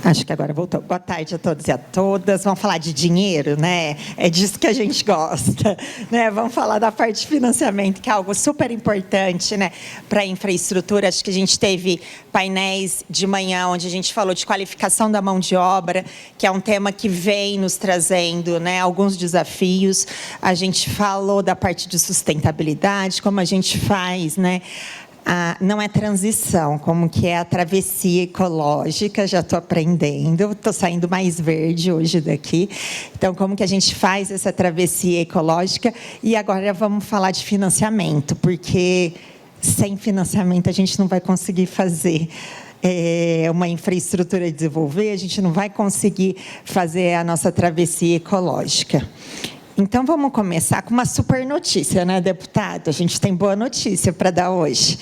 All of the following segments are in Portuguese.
Acho que agora voltou. Boa tarde a todos e a todas. Vamos falar de dinheiro, né? É disso que a gente gosta, né? Vamos falar da parte de financiamento, que é algo super importante, né, para a infraestrutura. Acho que a gente teve painéis de manhã onde a gente falou de qualificação da mão de obra, que é um tema que vem nos trazendo, né, alguns desafios. A gente falou da parte de sustentabilidade, como a gente faz, né? Não é transição, como que é a travessia ecológica, já estou aprendendo, estou saindo mais verde hoje daqui. Então, como que a gente faz essa travessia ecológica? E agora vamos falar de financiamento, porque sem financiamento a gente não vai conseguir fazer uma infraestrutura desenvolver, a gente não vai conseguir fazer a nossa travessia ecológica. Então, vamos começar com uma super notícia, né, deputado? A gente tem boa notícia para dar hoje.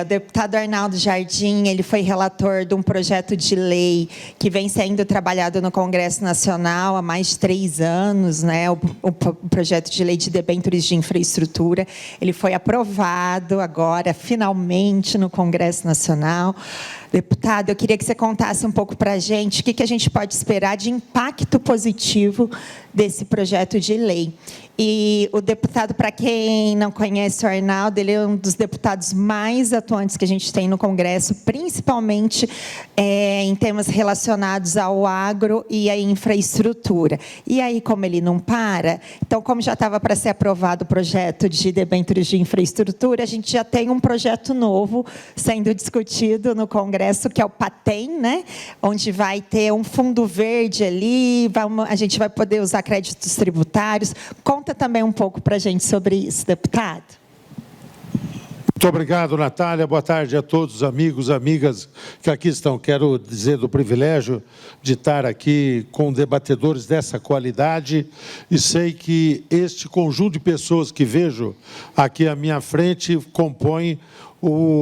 O deputado Arnaldo Jardim, ele foi relator de um projeto de lei que vem sendo trabalhado no Congresso Nacional há mais de 3 anos, né, o projeto de lei de debêntures de infraestrutura. Ele foi aprovado agora, finalmente, no Congresso Nacional. Deputado, eu queria que você contasse um pouco para a gente o que a gente pode esperar de impacto positivo desse projeto de lei. E o deputado, para quem não conhece o Arnaldo, ele é um dos deputados mais atuantes que a gente tem no Congresso, principalmente em temas relacionados ao agro e à infraestrutura. E aí, como ele não para, então, como já estava para ser aprovado o projeto de debêntures de infraestrutura, a gente já tem um projeto novo sendo discutido no Congresso, que é o PATEM, né? Onde vai ter um fundo verde ali, a gente vai poder usar créditos tributários. Conta também um pouco para a gente sobre isso, deputado. Muito obrigado, Natália. Boa tarde a todos os amigos, amigas que aqui estão. Quero dizer do privilégio de estar aqui com debatedores dessa qualidade e sei que este conjunto de pessoas que vejo aqui à minha frente compõe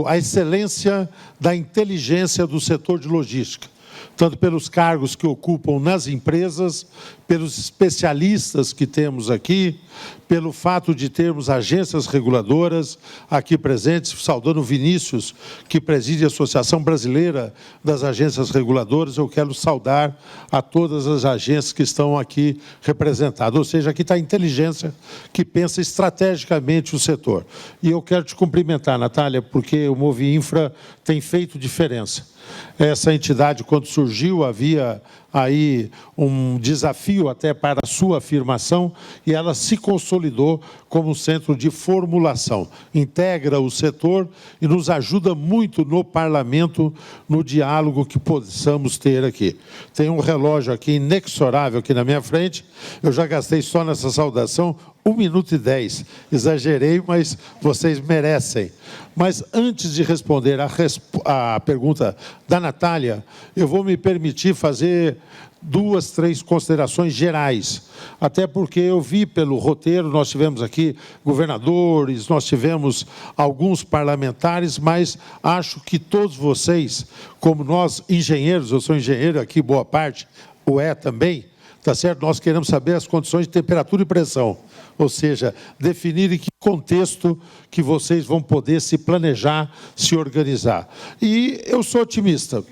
a excelência da inteligência do setor de logística, tanto pelos cargos que ocupam nas empresas, pelos especialistas que temos aqui, pelo fato de termos agências reguladoras aqui presentes, saudando o Vinícius, que preside a Associação Brasileira das Agências Reguladoras. Eu quero saudar a todas as agências que estão aqui representadas, ou seja, aqui está a inteligência que pensa estrategicamente o setor. E eu quero te cumprimentar, Natália, porque o Movinfra tem feito diferença. Essa entidade, quando surgiu, havia aí um desafio até para a sua afirmação e ela se consolidou como um centro de formulação. Integra o setor e nos ajuda muito no parlamento, no diálogo que possamos ter aqui. Tem um relógio aqui inexorável aqui na minha frente, eu já gastei só nessa saudação 1 minuto e 10. Exagerei, mas vocês merecem. Mas antes de responder a pergunta da Natália, eu vou me permitir fazer 2, 3 considerações gerais. Até porque eu vi pelo roteiro, nós tivemos aqui governadores, nós tivemos alguns parlamentares, mas acho que todos vocês, como nós engenheiros, eu sou engenheiro aqui, boa parte, o também, tá certo? Nós queremos saber as condições de temperatura e pressão, ou seja, definir em que contexto que vocês vão poder se planejar, se organizar. E eu sou otimista.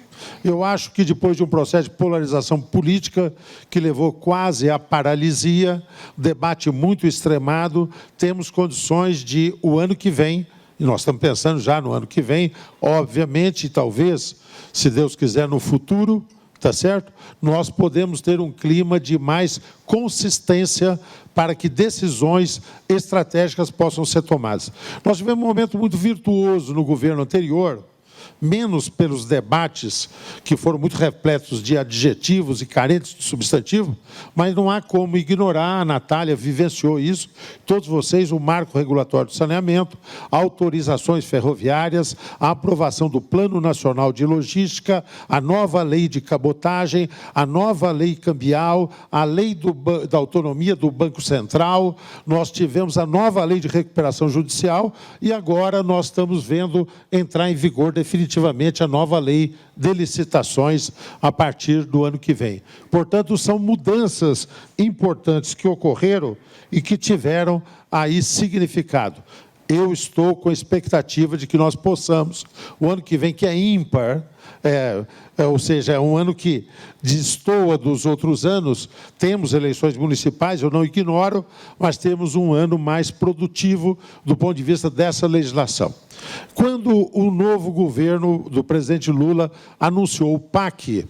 Eu acho que depois de um processo de polarização política que levou quase à paralisia, debate muito extremado, temos condições de, o ano que vem, e nós estamos pensando já no ano que vem, obviamente, e talvez, se Deus quiser, no futuro, tá certo? Nós podemos ter um clima de mais consistência para que decisões estratégicas possam ser tomadas. Nós tivemos um momento muito virtuoso no governo anterior, menos pelos debates que foram muito repletos de adjetivos e carentes de substantivo, mas não há como ignorar, a Natália vivenciou isso, todos vocês, o marco regulatório do saneamento, autorizações ferroviárias, a aprovação do Plano Nacional de Logística, a nova lei de cabotagem, a nova lei cambial, a lei da autonomia do Banco Central, nós tivemos a nova lei de recuperação judicial e agora nós estamos vendo entrar em vigor definitivamente a nova lei de licitações a partir do ano que vem. Portanto, são mudanças importantes que ocorreram e que tiveram aí significado. eu estou com a expectativa de que nós possamos, o ano que vem, que é ímpar, ou seja, é um ano que destoa dos outros anos, temos eleições municipais, eu não ignoro, mas temos um ano mais produtivo do ponto de vista dessa legislação. Quando o novo governo do presidente Lula anunciou o PAC,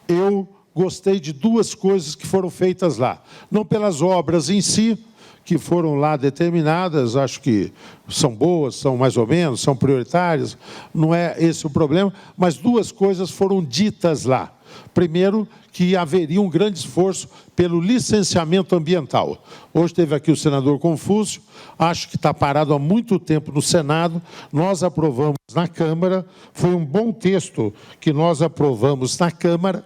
eu gostei de duas coisas que foram feitas lá. Não pelas obras em si, que foram lá determinadas, acho que são boas, são mais ou menos, são prioritárias, não é esse o problema, mas duas coisas foram ditas lá. Primeiro, que haveria um grande esforço pelo licenciamento ambiental. Hoje teve aqui o senador Confúcio, acho que está parado há muito tempo no Senado, nós aprovamos na Câmara, foi um bom texto que nós aprovamos na Câmara,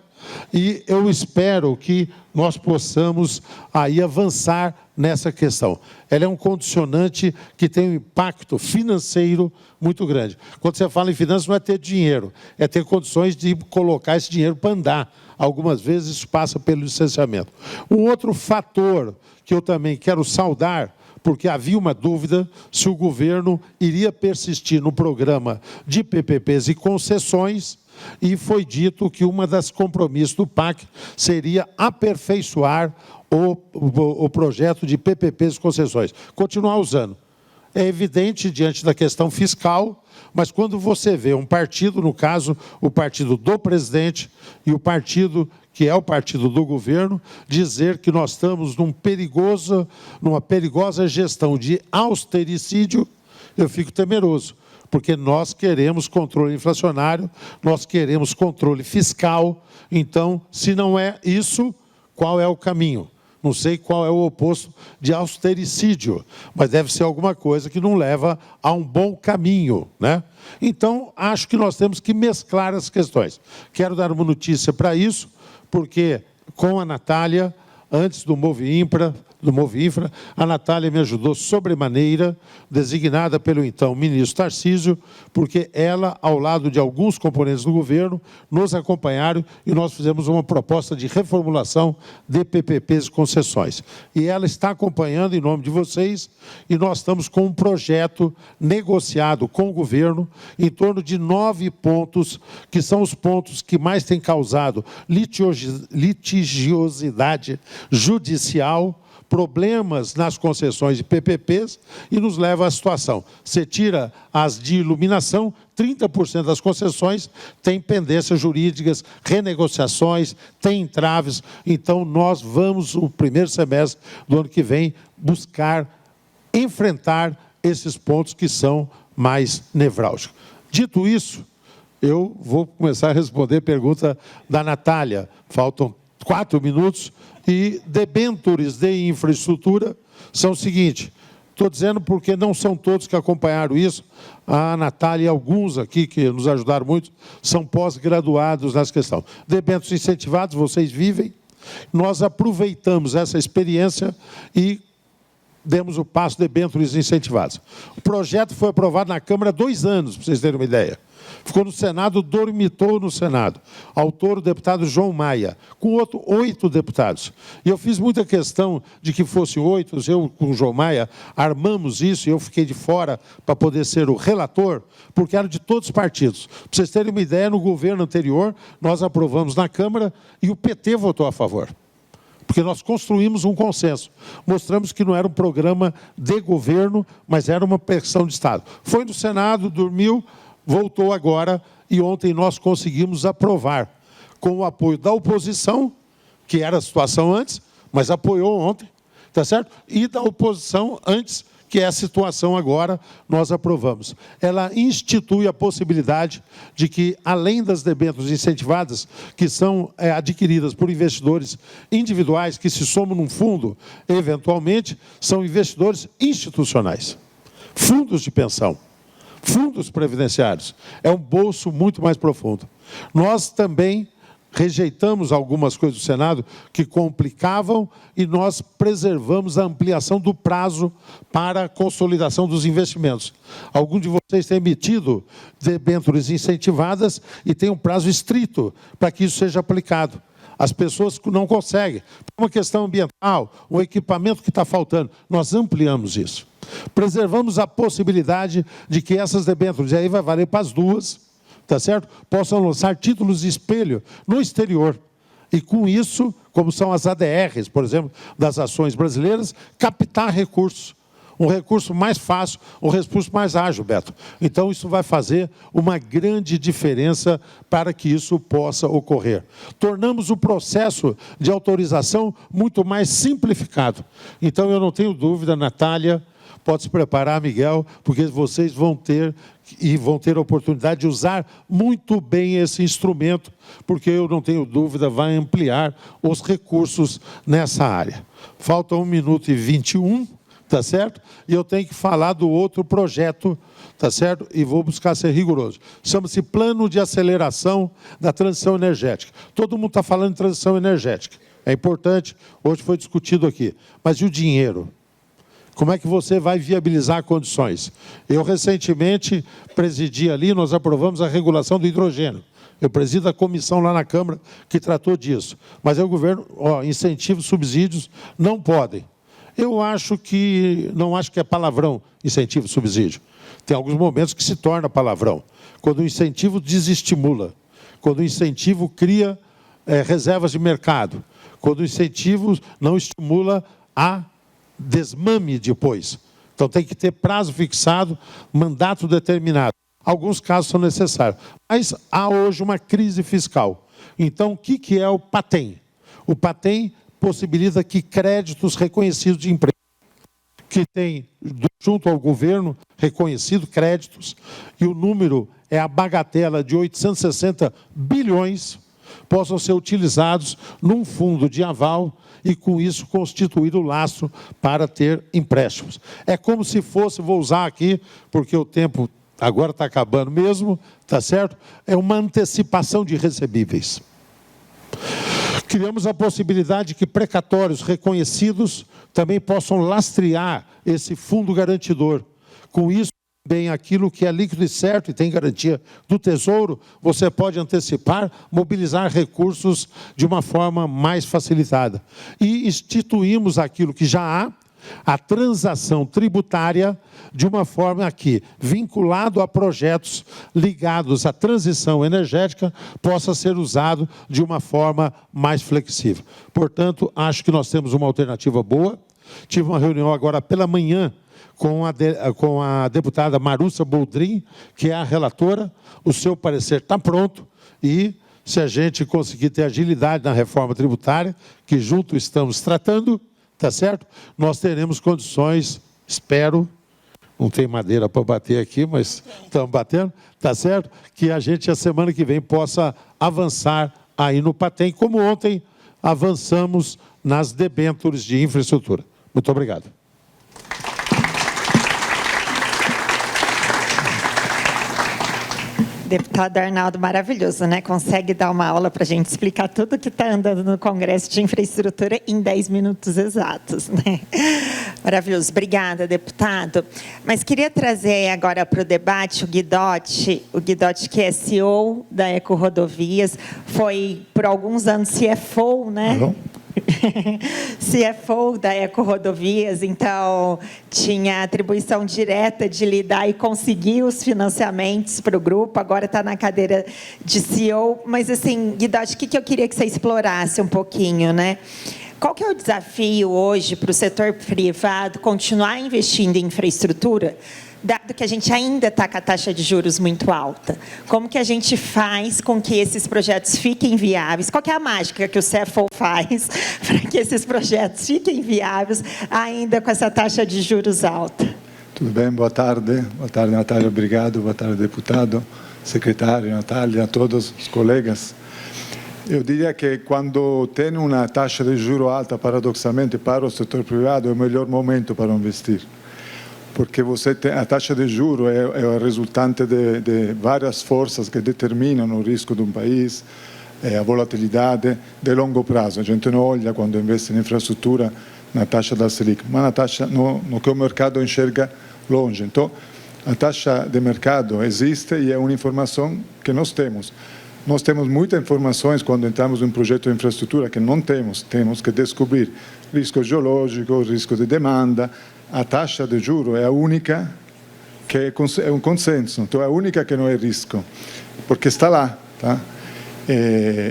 e eu espero que nós possamos aí avançar nessa questão. Ela é um condicionante que tem um impacto financeiro muito grande. Quando você fala em finanças, não é ter dinheiro, é ter condições de colocar esse dinheiro para andar. Algumas vezes isso passa pelo licenciamento. Um outro fator que eu também quero saudar, porque havia uma dúvida se o governo iria persistir no programa de PPPs e concessões, e foi dito que uma das compromissos do PAC seria aperfeiçoar o projeto de PPPs e concessões, continuar usando. É evidente diante da questão fiscal, mas quando você vê um partido, no caso, o partido do presidente e o partido que é o partido do governo, dizer que nós estamos numa perigosa gestão de austericídio, eu fico temeroso, porque nós queremos controle inflacionário, nós queremos controle fiscal, então, se não é isso, qual é o caminho? Não sei qual é o oposto de austericídio, mas deve ser alguma coisa que não leva a um bom caminho, né? Então, acho que nós temos que mesclar as questões. Quero dar uma notícia para isso, porque com a Natália, antes do Movinfra, a Natália me ajudou sobremaneira, designada pelo então ministro Tarcísio, porque ela, ao lado de alguns componentes do governo, nos acompanharam e nós fizemos uma proposta de reformulação de PPPs e concessões. E ela está acompanhando em nome de vocês e nós estamos com um projeto negociado com o governo em torno de 9 pontos, que são os pontos que mais têm causado litigiosidade judicial, problemas nas concessões de PPPs e nos leva à situação. Você tira as de iluminação, 30% das concessões têm pendências jurídicas, renegociações, tem entraves. Então, nós vamos, o primeiro semestre do ano que vem, buscar enfrentar esses pontos que são mais nevrálgicos. Dito isso, eu vou começar a responder a pergunta da Natália. Faltam 4 minutos. E debêntures de infraestrutura são o seguinte, estou dizendo porque não são todos que acompanharam isso, a Natália e alguns aqui que nos ajudaram muito, são pós-graduados nessa questão. Debêntures incentivados, vocês vivem, nós aproveitamos essa experiência e demos o passo de debêntures incentivados. O projeto foi aprovado na Câmara há 2 anos, para vocês terem uma ideia. Ficou no Senado, dormitou no Senado. Autor o deputado João Maia, com 8 deputados. E eu fiz muita questão de que fossem 8, eu com o João Maia armamos isso, e eu fiquei de fora para poder ser o relator, porque era de todos os partidos. Para vocês terem uma ideia, no governo anterior, nós aprovamos na Câmara e o PT votou a favor. Porque nós construímos um consenso, mostramos que não era um programa de governo, mas era uma pressão de Estado. Foi no Senado, dormiu, voltou agora, e ontem nós conseguimos aprovar, com o apoio da oposição, que era a situação antes, mas apoiou ontem, tá certo? E da oposição antes, que é a situação agora, nós aprovamos. Ela institui a possibilidade de que, além das debêntures incentivadas, que são adquiridas por investidores individuais, que se somam num fundo, eventualmente, são investidores institucionais, fundos de pensão, fundos previdenciários. É um bolso muito mais profundo. Nós também rejeitamos algumas coisas do Senado que complicavam e nós preservamos a ampliação do prazo para a consolidação dos investimentos. Alguns de vocês têm emitido debêntures incentivadas e tem um prazo estrito para que isso seja aplicado. As pessoas não conseguem. Por uma questão ambiental, um equipamento que está faltando, nós ampliamos isso. Preservamos a possibilidade de que essas debêntures, e aí vai valer para as duas, tá certo? Possam lançar títulos de espelho no exterior. E com isso, como são as ADRs, por exemplo, das ações brasileiras, captar recursos. Um recurso mais fácil, um recurso mais ágil, Beto. Então, isso vai fazer uma grande diferença para que isso possa ocorrer. Tornamos o processo de autorização muito mais simplificado. Então, eu não tenho dúvida, Natália, pode se preparar, Miguel, porque vocês vão ter a oportunidade de usar muito bem esse instrumento, porque eu não tenho dúvida, vai ampliar os recursos nessa área. Falta 1 minuto e 21, tá certo? E eu tenho que falar do outro projeto, tá certo? E vou buscar ser rigoroso. Chama-se Plano de Aceleração da Transição Energética. Todo mundo está falando de transição energética. É importante, hoje foi discutido aqui. Mas e o dinheiro? Como é que você vai viabilizar condições? Eu, recentemente, presidi ali, nós aprovamos a regulação do hidrogênio. Eu presido a comissão lá na Câmara que tratou disso. Mas aí o governo, incentivos, subsídios, não podem. Eu acho que, não acho que é palavrão, incentivo, subsídio. Tem alguns momentos que se torna palavrão. Quando o incentivo desestimula, quando o incentivo cria reservas de mercado, quando o incentivo não estimula a desmame depois. Então tem que ter prazo fixado, mandato determinado. Alguns casos são necessários. Mas há hoje uma crise fiscal. Então o que é o PATEM? O PATEM possibilita que créditos reconhecidos de empresa, que tem junto ao governo reconhecido créditos, e o número é a bagatela de 860 bilhões, possam ser utilizados num fundo de aval e, com isso, constituir o lastro para ter empréstimos. É como se fosse, vou usar aqui, porque o tempo agora está acabando mesmo, tá certo? É uma antecipação de recebíveis. Criamos a possibilidade de que precatórios reconhecidos também possam lastrear esse fundo garantidor. Com isso, bem aquilo que é líquido e certo e tem garantia do Tesouro, você pode antecipar, mobilizar recursos de uma forma mais facilitada. E instituímos aquilo que já há, a transação tributária, de uma forma que, vinculado a projetos ligados à transição energética, possa ser usado de uma forma mais flexível. Portanto, acho que nós temos uma alternativa boa. Tive uma reunião agora pela manhã com a deputada Marúcia Boldrin, que é a relatora. O seu parecer está pronto e, se a gente conseguir ter agilidade na reforma tributária, que junto estamos tratando, tá certo? Nós teremos condições, espero, não tem madeira para bater aqui, mas estamos batendo, tá certo? Que a gente, a semana que vem, possa avançar aí no PATEM, como ontem avançamos nas debêntures de infraestrutura. Muito obrigado. Deputado Arnaldo, maravilhoso, né? Consegue dar uma aula para a gente explicar tudo que está andando no Congresso de Infraestrutura em 10 minutos exatos, né? Maravilhoso. Obrigada, deputado. Mas queria trazer agora para o debate o Guidotti, que é CEO da Eco Rodovias, foi por alguns anos CFO, né? Alô? CFO da Eco Rodovias, então tinha atribuição direta de lidar e conseguir os financiamentos para o grupo, agora está na cadeira de CEO. Mas, assim, Guidotti, o que eu queria que você explorasse um pouquinho, né? Qual que é o desafio hoje para o setor privado continuar investindo em infraestrutura, dado que a gente ainda está com a taxa de juros muito alta? Como que a gente faz com que esses projetos fiquem viáveis? Qual que é a mágica que o CFO faz para que esses projetos fiquem viáveis ainda com essa taxa de juros alta? Tudo bem? Boa tarde, Natália, obrigado. Boa tarde, deputado, secretário, Natália, a todos os colegas. Eu diria que quando tem uma taxa de juros alta, paradoxalmente, para o setor privado, é o melhor momento para investir. Porque a taxa de juros é o resultante de várias forças que determinam o risco de um país, a volatilidade de longo prazo. A gente não olha, quando investe em infraestrutura, na taxa da Selic, mas na taxa no que o mercado enxerga longe. Então, a taxa de mercado existe e é uma informação que nós temos. Nós temos muitas informações quando entramos em um projeto de infraestrutura que não temos. Temos que descobrir risco geológico, risco de demanda, a taxa de juros é a única que é um consenso, então é a única que não é risco, porque está lá, tá?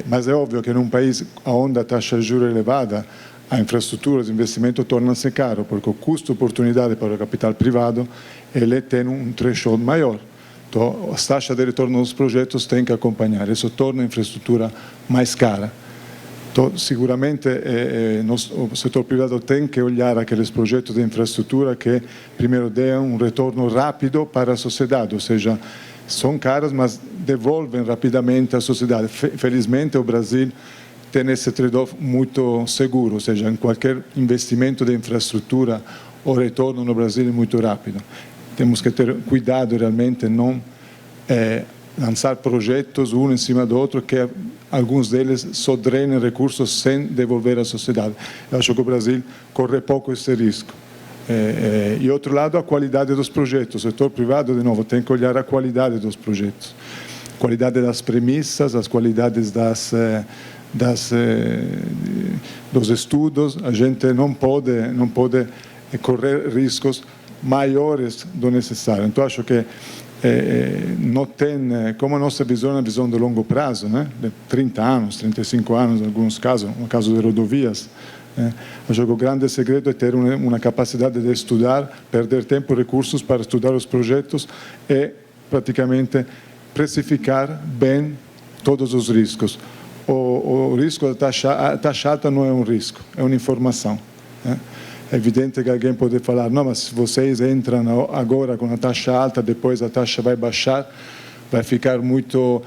Mas é óbvio que num país onde a taxa de juros é elevada, a infraestrutura, os investimentos tornam-se caros, porque o custo de oportunidade para o capital privado ele tem um threshold maior. Então, as taxas de retorno dos projetos têm que acompanhar, isso torna a infraestrutura mais cara. Então, seguramente o setor privado tem que olhar aqueles projetos de infraestrutura que primeiro dêem um retorno rápido para a sociedade, ou seja, são caros, mas devolvem rapidamente à sociedade. Felizmente, o Brasil tem esse trade-off muito seguro, ou seja, em qualquer investimento de infraestrutura, o retorno no Brasil é muito rápido. Temos que ter cuidado realmente não lançar projetos um em cima do outro que alguns deles só drenem recursos sem devolver à sociedade. Eu acho que o Brasil corre pouco esse risco. E, outro lado, a qualidade dos projetos. O setor privado, de novo, tem que olhar a qualidade dos projetos. A qualidade das premissas, as qualidades dos estudos. A gente não pode correr riscos maiores do necessário. Então, acho que não tem, como a nossa visão é uma visão de longo prazo, né? De 30 anos, 35 anos, em alguns casos, no caso de rodovias, acho que o grande segredo é ter uma capacidade de estudar, perder tempo e recursos para estudar os projetos e praticamente precificar bem todos os riscos. O risco da taxa alta não é um risco, é uma informação. É evidente que alguém pode falar, não, mas se vocês entram agora com a taxa alta, depois a taxa vai baixar, vai ficar muito...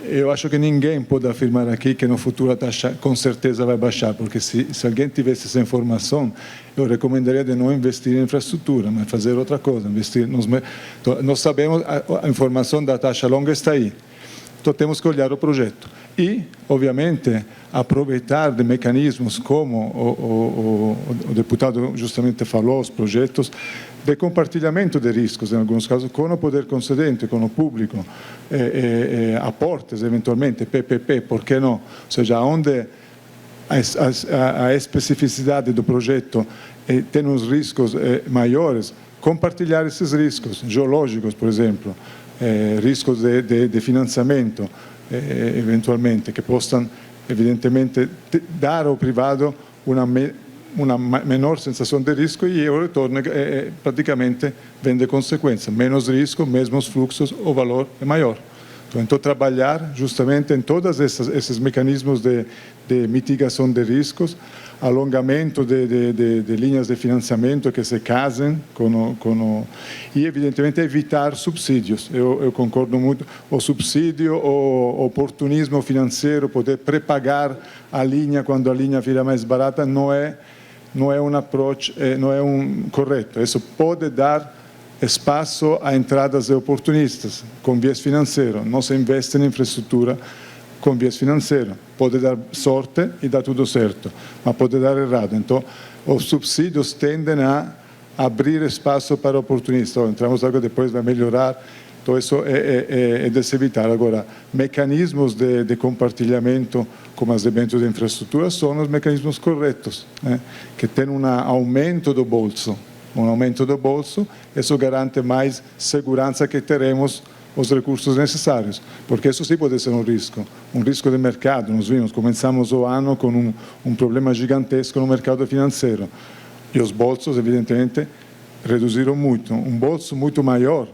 Eu acho que ninguém pode afirmar aqui que no futuro a taxa com certeza vai baixar, porque se alguém tivesse essa informação, eu recomendaria de não investir em infraestrutura, mas fazer outra coisa, investir nós sabemos, a informação da taxa longa está aí, então temos que olhar o projeto. E, obviamente, aproveitar de mecanismos como o deputado justamente falou, os projetos de compartilhamento de riscos, em alguns casos, com o poder concedente, com o público, aportes, eventualmente, PPP, por que não? Ou seja, onde a especificidade do projeto tem uns riscos maiores, compartilhar esses riscos geológicos, por exemplo, riscos de financiamento, eventualmente, que possam, evidentemente, dar ao privado uma menor sensação de risco e o retorno praticamente vem de consequência. Menos risco, mesmos fluxos, o valor é maior. Então, trabalhar justamente em todos esses mecanismos de mitigação de riscos, alongamento de linhas de financiamento que se casem e, evidentemente, evitar subsídios. Eu concordo muito. O subsídio, o oportunismo financeiro, poder prepagar a linha quando a linha vira mais barata, não é um approach, não é correto. Isso pode dar espaço a entradas oportunistas com viés financeiro. Não se investe em infraestrutura com viés financeiro. Pode dar sorte e dar tudo certo, mas pode dar errado. Então, os subsídios tendem a abrir espaço para oportunistas. Entramos agora, depois vai melhorar. Então, isso é de se evitar. Agora, mecanismos de compartilhamento, como os eventos de infraestrutura, são os mecanismos corretos, né? Que têm um aumento do bolso. Um aumento do bolso, isso garante mais segurança que teremos os recursos necessários, porque isso sim pode ser um risco de mercado. Nós começamos o ano com um problema gigantesco no mercado financeiro e os bolsos, evidentemente, reduziram muito. Um bolso muito maior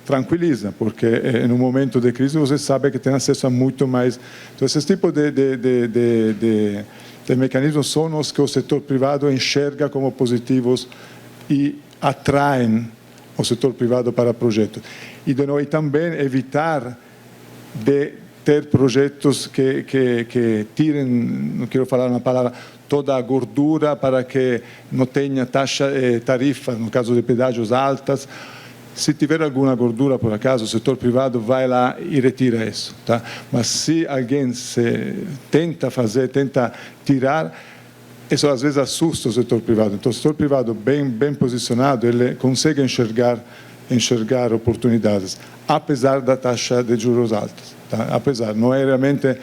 tranquiliza, porque em um momento de crise você sabe que tem acesso a muito mais. Então, esses tipos de mecanismos são os que o setor privado enxerga como positivos e atraem o setor privado para projetos. E também evitar de ter projetos que tirem, não quero falar uma palavra, toda a gordura para que não tenha tarifa, no caso de pedágios altas. Se tiver alguma gordura, por acaso, o setor privado vai lá e retira isso. Tá? Mas se alguém tenta tirar, isso às vezes assusta o setor privado. Então, o setor privado bem posicionado, ele consegue enxergar oportunidades, apesar da taxa de juros altas. Tá? Apesar, não é realmente...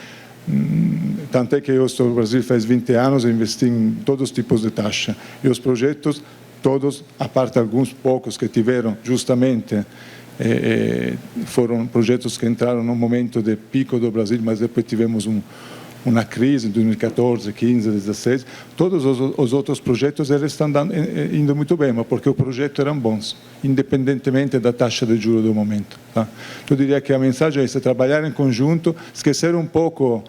Tanto é que eu estou no Brasil faz 20 anos e investi em todos os tipos de taxa. E os projetos todos, a parte de alguns poucos que tiveram justamente, foram projetos que entraram no momento de pico do Brasil, mas depois tivemos uma crise em 2014, 15, 16. Todos os outros projetos eles estão indo muito bem, mas porque o projeto eram bons, independentemente da taxa de juros do momento. Tá? Eu diria que a mensagem é essa: trabalhar em conjunto, esquecer um pouco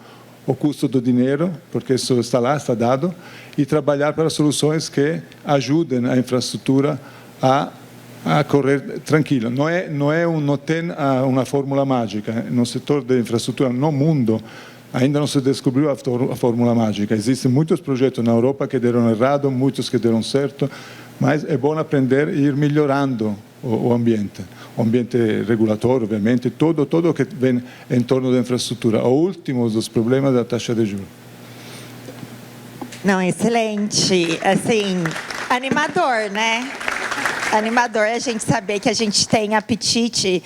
o custo do dinheiro, porque isso está lá, está dado, e trabalhar para soluções que ajudem a infraestrutura a correr tranquila. Não tem uma fórmula mágica. No setor de infraestrutura, no mundo, ainda não se descobriu a fórmula mágica. Existem muitos projetos na Europa que deram errado, muitos que deram certo, mas é bom aprender e ir melhorando o ambiente regulatório, obviamente, tudo que vem em torno da infraestrutura. O último dos problemas é a taxa de juros. Não, excelente. Assim, animador, né? Animador é a gente saber que a gente tem apetite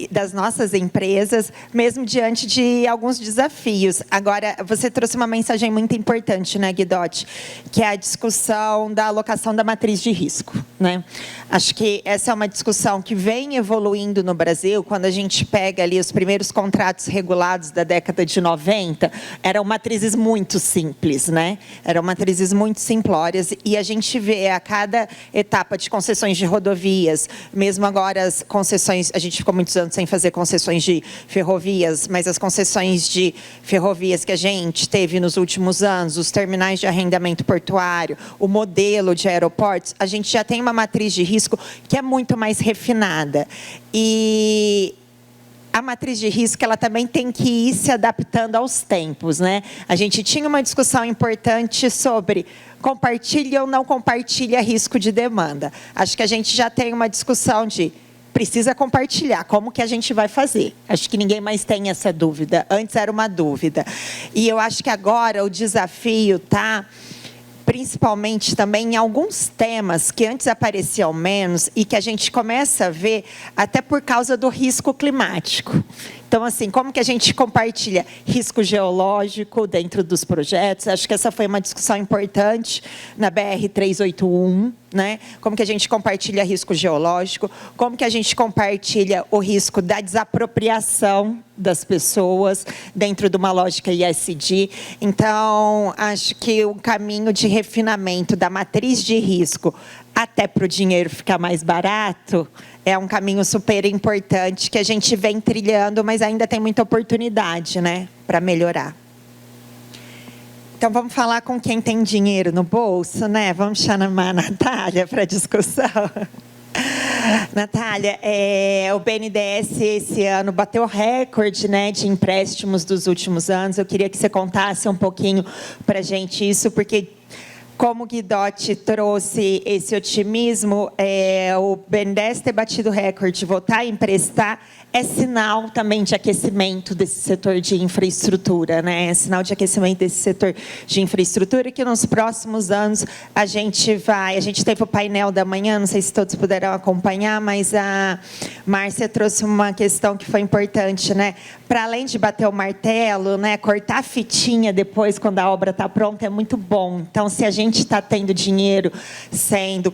das nossas empresas, mesmo diante de alguns desafios. Agora, você trouxe uma mensagem muito importante, né, Guidotti, que é a discussão da alocação da matriz de risco, né? Acho que essa é uma discussão que vem evoluindo no Brasil. Quando a gente pega ali os primeiros contratos regulados da década de 90, eram matrizes muito simples, né? Eram matrizes muito simplórias, e a gente vê a cada etapa de concessões de rodovias, mesmo agora as concessões, a gente ficou muitos anos sem fazer concessões de ferrovias, mas as concessões de ferrovias que a gente teve nos últimos anos, os terminais de arrendamento portuário, o modelo de aeroportos, a gente já tem uma matriz de risco que é muito mais refinada. E a matriz de risco, ela também tem que ir se adaptando aos tempos, né? A gente tinha uma discussão importante sobre compartilha ou não compartilha risco de demanda. Acho que a gente já tem uma discussão de precisa compartilhar, como que a gente vai fazer? Acho que ninguém mais tem essa dúvida. Antes era uma dúvida. E eu acho que agora o desafio está principalmente também em alguns temas que antes apareciam menos e que a gente começa a ver até por causa do risco climático. Então, assim, como que a gente compartilha risco geológico dentro dos projetos? Acho que essa foi uma discussão importante na BR-381, né? Como que a gente compartilha risco geológico? Como que a gente compartilha o risco da desapropriação das pessoas dentro de uma lógica ESG? Então, acho que o caminho de refinamento da matriz de risco até para o dinheiro ficar mais barato é um caminho super importante que a gente vem trilhando, mas ainda tem muita oportunidade, né, para melhorar. Então, vamos falar com quem tem dinheiro no bolso, né? Vamos chamar a Natália para a discussão. Natália, o BNDES esse ano bateu recorde, né, de empréstimos dos últimos anos. Eu queria que você contasse um pouquinho para a gente isso, porque como o Guidotti trouxe esse otimismo, o BNDES ter batido recorde, voltar a emprestar, é sinal também de aquecimento desse setor de infraestrutura, né? É sinal de aquecimento desse setor de infraestrutura que nos próximos anos a gente teve o painel da manhã, não sei se todos puderam acompanhar, mas a Márcia trouxe uma questão que foi importante, né? Para além de bater o martelo, né, cortar a fitinha depois, quando a obra está pronta, é muito bom. Então, se a gente está tendo dinheiro sendo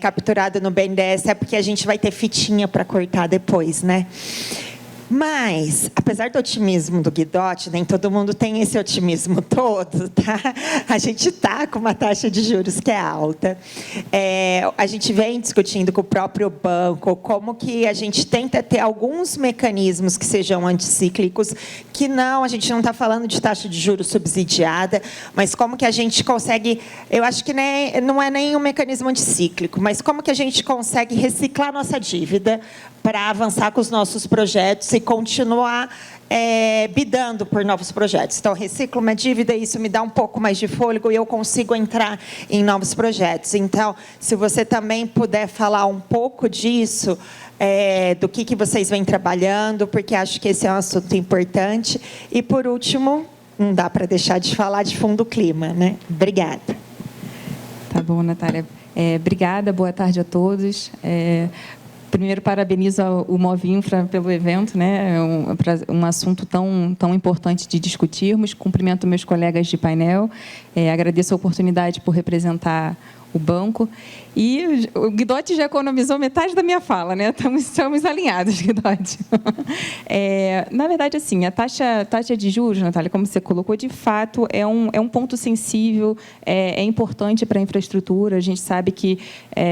capturado no BNDES, é porque a gente vai ter fitinha para cortar depois, né? Mas, apesar do otimismo do Guidotti, nem todo mundo tem esse otimismo todo, tá? A gente está com uma taxa de juros que é alta. A gente vem discutindo com o próprio banco como que a gente tenta ter alguns mecanismos que sejam anticíclicos, que a gente não está falando de taxa de juros subsidiada, mas como que a gente consegue, eu acho que não é nem um mecanismo anticíclico, mas como que a gente consegue reciclar nossa dívida para avançar com os nossos projetos e continuar bidando por novos projetos. Então, reciclo uma dívida, isso me dá um pouco mais de fôlego e eu consigo entrar em novos projetos. Então, se você também puder falar um pouco disso, do que vocês vêm trabalhando, porque acho que esse é um assunto importante. E, por último, não dá para deixar de falar de Fundo Clima, né? Obrigada. Tá bom, Natália. Obrigada, boa tarde a todos. Primeiro, parabenizo o Movinfra pelo evento, né? Um assunto tão importante de discutirmos. Cumprimento meus colegas de painel. Agradeço a oportunidade por representar o banco. E o Guidotti já economizou metade da minha fala, né? Estamos alinhados, Guidotti. Na verdade, assim, a taxa de juros, Natália, como você colocou, de fato é um ponto sensível, é importante para a infraestrutura. A gente sabe que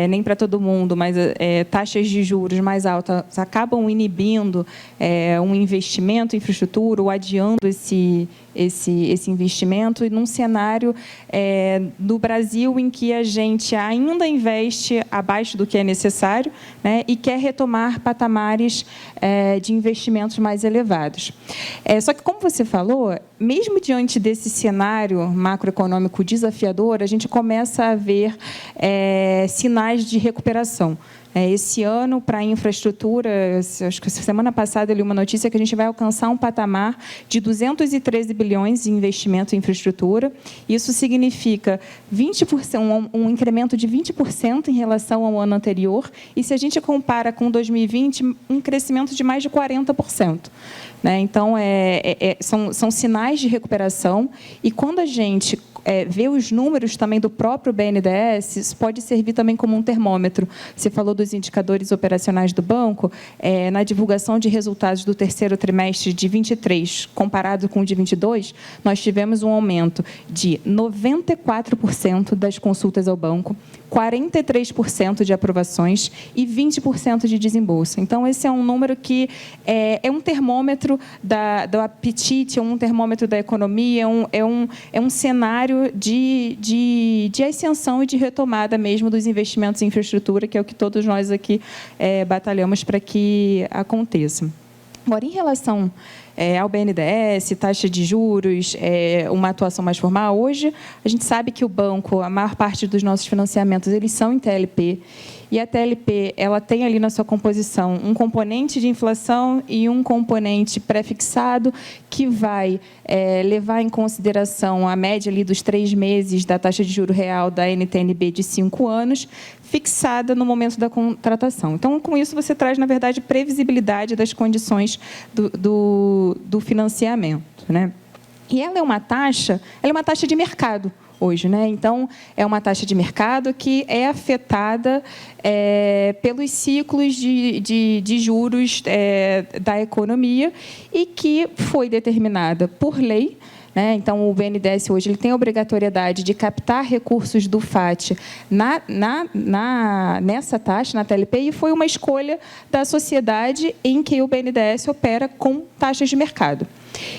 nem para todo mundo, mas taxas de juros mais altas acabam inibindo um investimento em infraestrutura ou adiando esse investimento, e num cenário no Brasil em que a gente ainda investe abaixo do que é necessário, né, e quer retomar patamares de investimentos mais elevados. Só que, como você falou, mesmo diante desse cenário macroeconômico desafiador, a gente começa a ver sinais de recuperação. Esse ano, para a infraestrutura, acho que semana passada eu li uma notícia que a gente vai alcançar um patamar de 213 bilhões de investimento em infraestrutura. Isso significa 20%, um incremento de 20% em relação ao ano anterior. E, se a gente compara com 2020, um crescimento de mais de 40%. Então, são sinais de recuperação. E, quando a gente vê os números também do próprio BNDES, isso pode servir também como um termômetro. Você falou dos indicadores operacionais do banco. Na divulgação de resultados do terceiro trimestre de 23, comparado com o de 22, nós tivemos um aumento de 94% das consultas ao banco, 43% de aprovações e 20% de desembolso. Então, esse é um número que é um termômetro do apetite, é um termômetro da economia, é um cenário de ascensão e de retomada mesmo dos investimentos em infraestrutura, que é o que todos nós aqui batalhamos para que aconteça. Agora, em relação ao BNDES, taxa de juros, uma atuação mais formal, hoje a gente sabe que o banco, a maior parte dos nossos financiamentos, eles são em TLP, e a TLP ela tem ali na sua composição um componente de inflação e um componente pré-fixado que vai levar em consideração a média ali dos 3 meses da taxa de juro real da NTN-B de 5 anos, fixada no momento da contratação. Então, com isso, você traz, na verdade, previsibilidade das condições do financiamento, né? E ela é uma taxa de mercado hoje, né? Então, é uma taxa de mercado que é afetada pelos ciclos de juros da economia e que foi determinada por lei. Então, o BNDES hoje ele tem a obrigatoriedade de captar recursos do FAT nessa taxa, na TLP, e foi uma escolha da sociedade em que o BNDES opera com taxas de mercado.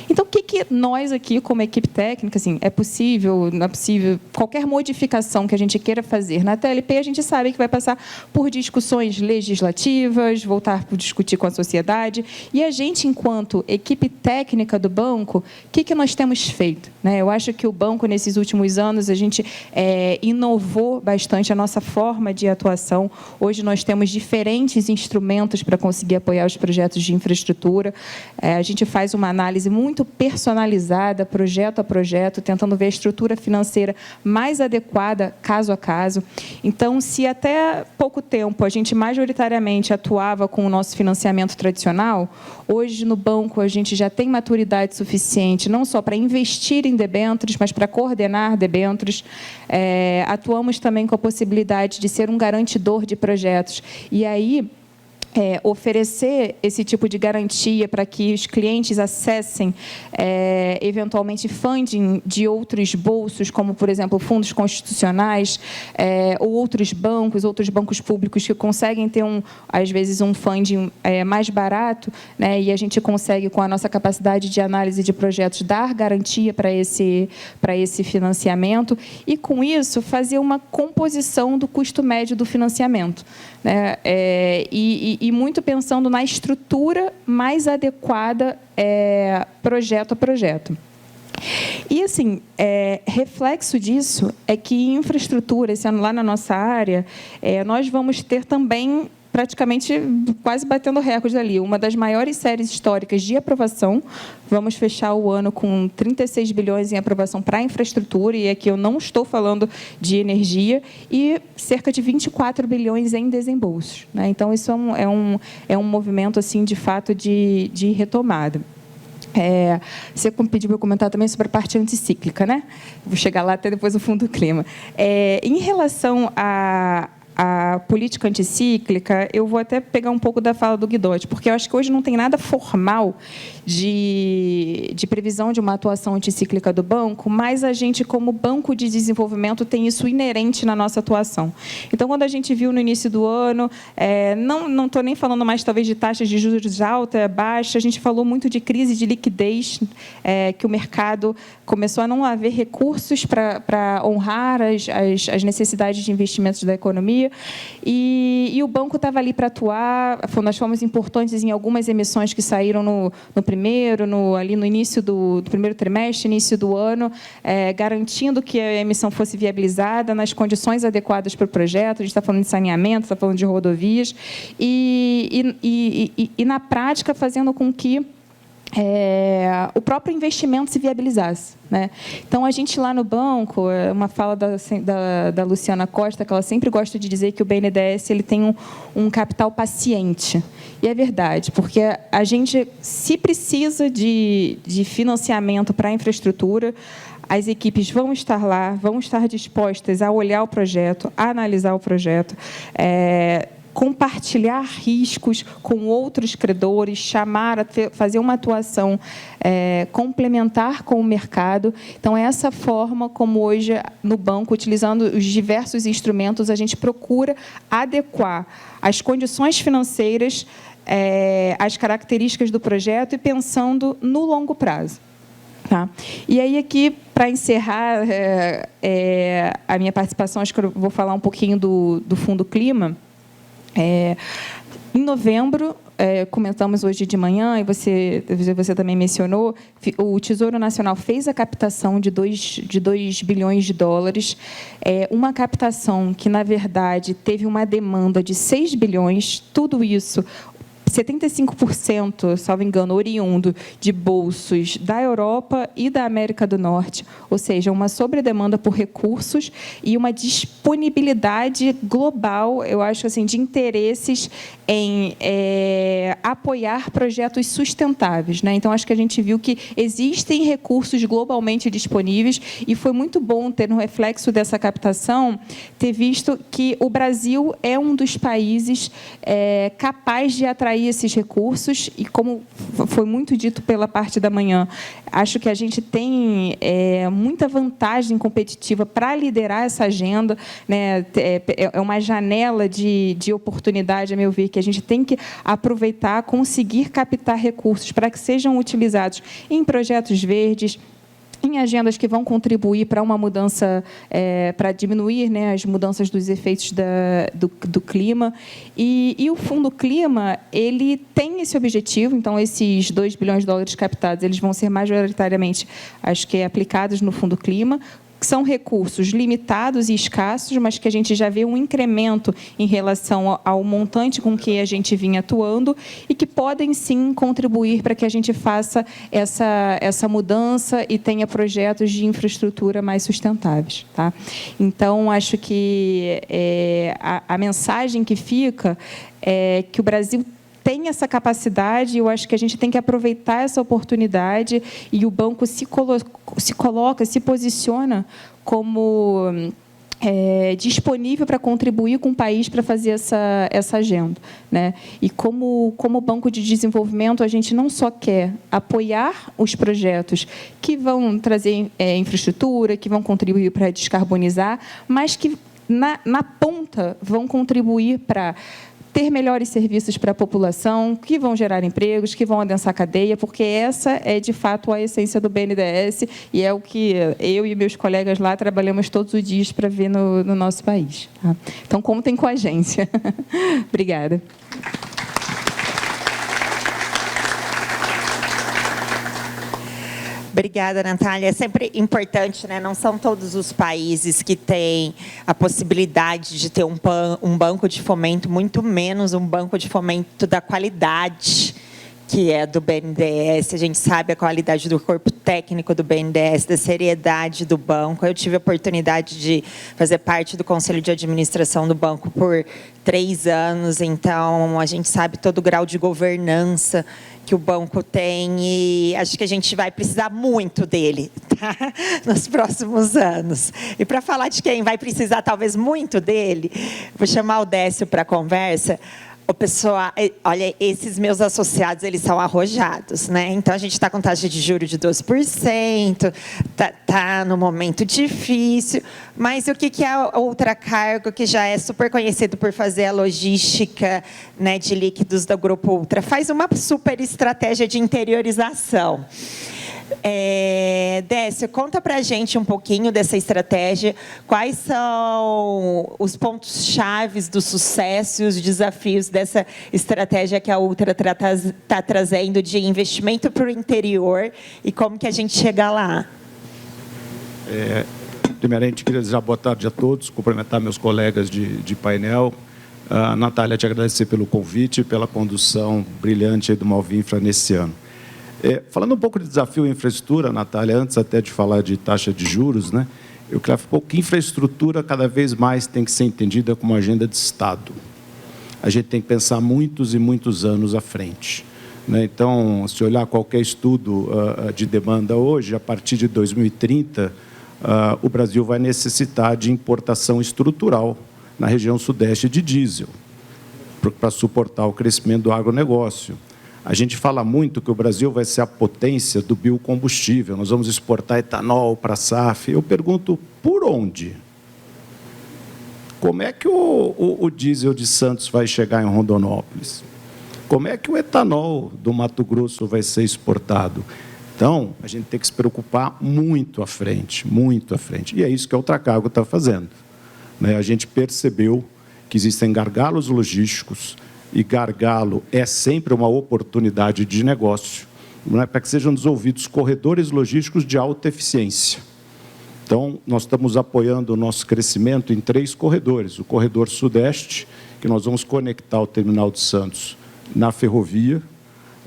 Então, o que nós aqui, como equipe técnica, assim, é possível, não é possível, qualquer modificação que a gente queira fazer na TLP, a gente sabe que vai passar por discussões legislativas, voltar para discutir com a sociedade, e a gente, enquanto equipe técnica do banco, o que nós temos feito? Eu acho que o banco, nesses últimos anos, a gente inovou bastante a nossa forma de atuação. Hoje, nós temos diferentes instrumentos para conseguir apoiar os projetos de infraestrutura. A gente faz uma análise muito personalizada, projeto a projeto, tentando ver a estrutura financeira mais adequada, caso a caso. Então, se até pouco tempo a gente majoritariamente atuava com o nosso financiamento tradicional, hoje no banco a gente já tem maturidade suficiente, não só para investir em debêntures, mas para coordenar debêntures. Atuamos também com a possibilidade de ser um garantidor de projetos. E aí, oferecer esse tipo de garantia para que os clientes acessem, eventualmente, funding de outros bolsos, como, por exemplo, fundos constitucionais, ou outros bancos públicos que conseguem ter, às vezes, um funding mais barato, né, e a gente consegue, com a nossa capacidade de análise de projetos, dar garantia para esse financiamento e, com isso, fazer uma composição do custo médio do financiamento, né, e muito pensando na estrutura mais adequada projeto a projeto. E, assim, reflexo disso é que em infraestrutura, esse ano lá na nossa área, nós vamos ter também praticamente quase batendo recordes ali, uma das maiores séries históricas de aprovação. Vamos fechar o ano com 36 bilhões em aprovação para a infraestrutura, e aqui eu não estou falando de energia, e cerca de 24 bilhões em desembolsos, né? Então, isso é um movimento, assim, de fato, de retomada. Você pediu para eu comentar também sobre a parte anticíclica, né? Vou chegar lá até depois do Fundo Clima. Em relação à política anticíclica, eu vou até pegar um pouco da fala do Guidotti, porque eu acho que hoje não tem nada formal de previsão de uma atuação anticíclica do banco, mas a gente, como banco de desenvolvimento, tem isso inerente na nossa atuação. Então, quando a gente viu no início do ano, não estou nem falando mais, talvez, de taxas de juros alta, baixa, a gente falou muito de crise de liquidez, que o mercado começou a não haver recursos para honrar as necessidades de investimentos da economia, e o banco estava ali para atuar. Nós fomos importantes em algumas emissões que saíram no ali no início do primeiro trimestre, início do ano, garantindo que a emissão fosse viabilizada nas condições adequadas para o projeto. A gente está falando de saneamento, está falando de rodovias, e na prática, fazendo com que o próprio investimento se viabilizasse, né? Então, a gente lá no banco, uma fala da Luciana Costa, que ela sempre gosta de dizer que o BNDES ele tem um capital paciente. E é verdade, porque a gente, se precisa de financiamento para a infraestrutura, as equipes vão estar lá, vão estar dispostas a olhar o projeto, a analisar o projeto, compartilhar riscos com outros credores, chamar a fazer uma atuação complementar com o mercado. Então, é essa forma como hoje, no banco, utilizando os diversos instrumentos, a gente procura adequar as condições financeiras às características do projeto e pensando no longo prazo. Tá? E aí, aqui, para encerrar a minha participação, acho que eu vou falar um pouquinho do Fundo Clima. Em novembro, comentamos hoje de manhã, e você também mencionou, o Tesouro Nacional fez a captação de 2 bilhões de dólares, uma captação que, na verdade, teve uma demanda de 6 bilhões, tudo isso 75%, salvo engano, oriundo de bolsos da Europa e da América do Norte, ou seja, uma sobredemanda por recursos e uma disponibilidade global, eu acho assim, de interesses em apoiar projetos sustentáveis, né? Então, acho que a gente viu que existem recursos globalmente disponíveis e foi muito bom ter, no reflexo dessa captação, ter visto que o Brasil é um dos países capaz de atrair esses recursos e, como foi muito dito pela parte da manhã, acho que a gente tem muita vantagem competitiva para liderar essa agenda, né? É uma janela de oportunidade, a meu ver, que a gente tem que aproveitar, conseguir captar recursos para que sejam utilizados em projetos verdes, em agendas que vão contribuir para uma mudança, para diminuir, né, as mudanças dos efeitos do clima. E o Fundo Clima, ele tem esse objetivo, então, esses 2 bilhões de dólares captados, eles vão ser majoritariamente, acho que, aplicados no Fundo Clima, que são recursos limitados e escassos, mas que a gente já vê um incremento em relação ao montante com que a gente vinha atuando e que podem, sim, contribuir para que a gente faça essa mudança e tenha projetos de infraestrutura mais sustentáveis. Tá? Então, acho que a mensagem que fica é que o Brasil tem essa capacidade, eu acho que a gente tem que aproveitar essa oportunidade e o banco se posiciona como disponível para contribuir com o país para fazer essa agenda, né? E como banco de desenvolvimento, a gente não só quer apoiar os projetos que vão trazer infraestrutura, que vão contribuir para descarbonizar, mas que, na ponta, vão contribuir para ter melhores serviços para a população, que vão gerar empregos, que vão adensar a cadeia, porque essa é, de fato, a essência do BNDES e é o que eu e meus colegas lá trabalhamos todos os dias para ver no nosso país. Tá? Então, contem com a agência. Obrigada. Obrigada, Natália. É sempre importante, né? Não são todos os países que têm a possibilidade de ter um banco de fomento, muito menos um banco de fomento da qualidade que é do BNDES. A gente sabe a qualidade do corpo técnico do BNDES, da seriedade do banco. Eu tive a oportunidade de fazer parte do Conselho de Administração do banco por 3 anos, então a gente sabe todo o grau de governança que o banco tem e acho que a gente vai precisar muito dele, tá? Nos próximos anos. E para falar de quem vai precisar talvez muito dele, vou chamar o Décio para a conversa. O pessoal, olha, esses meus associados, eles são arrojados, né? Então, a gente está com taxa de juros de 12%, tá no momento difícil, mas o que é a Ultracargo, que já é super conhecido por fazer a logística, né, de líquidos do Grupo Ultra, faz uma super estratégia de interiorização. Décio, conta para a gente um pouquinho dessa estratégia, quais são os pontos-chave do sucesso e os desafios dessa estratégia que a Ultra está trazendo de investimento para o interior e como que a gente chega lá? Primeiramente, queria desejar boa tarde a todos, cumprimentar meus colegas de painel. Natália, te agradecer pelo convite e pela condução brilhante do Movinfra nesse ano. Falando um pouco de desafio em infraestrutura, Natália, antes até de falar de taxa de juros, né, eu queria falar que infraestrutura cada vez mais tem que ser entendida como agenda de Estado. A gente tem que pensar muitos e muitos anos à frente, né? Então, se olhar qualquer estudo de demanda hoje, a partir de 2030, o Brasil vai necessitar de importação estrutural na região sudeste de diesel, para suportar o crescimento do agronegócio. A gente fala muito que o Brasil vai ser a potência do biocombustível, nós vamos exportar etanol para a SAF. Eu pergunto, por onde? Como é que o diesel de Santos vai chegar em Rondonópolis? Como é que o etanol do Mato Grosso vai ser exportado? Então, a gente tem que se preocupar muito à frente, muito à frente. E é isso que a Ultracargo está fazendo, né? A gente percebeu que existem gargalos logísticos, e gargalo é sempre uma oportunidade de negócio, não é, para que sejam desenvolvidos corredores logísticos de alta eficiência. Então, nós estamos apoiando o nosso crescimento em 3 corredores. O corredor sudeste, que nós vamos conectar o terminal de Santos na ferrovia,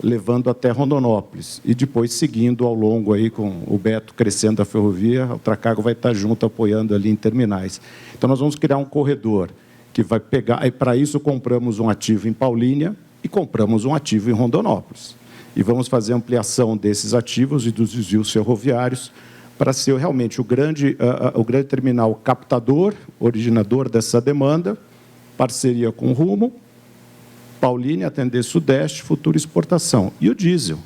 levando até Rondonópolis, e depois seguindo ao longo, aí, com o Beto crescendo a ferrovia, a Ultracargo vai estar junto apoiando ali em terminais. Então, nós vamos criar um corredor que vai pegar, e para isso compramos um ativo em Paulínia e compramos um ativo em Rondonópolis. E vamos fazer ampliação desses ativos e dos desvios ferroviários para ser realmente o grande terminal captador, originador dessa demanda, parceria com o Rumo, Paulínia atender Sudeste, futura exportação. E o diesel.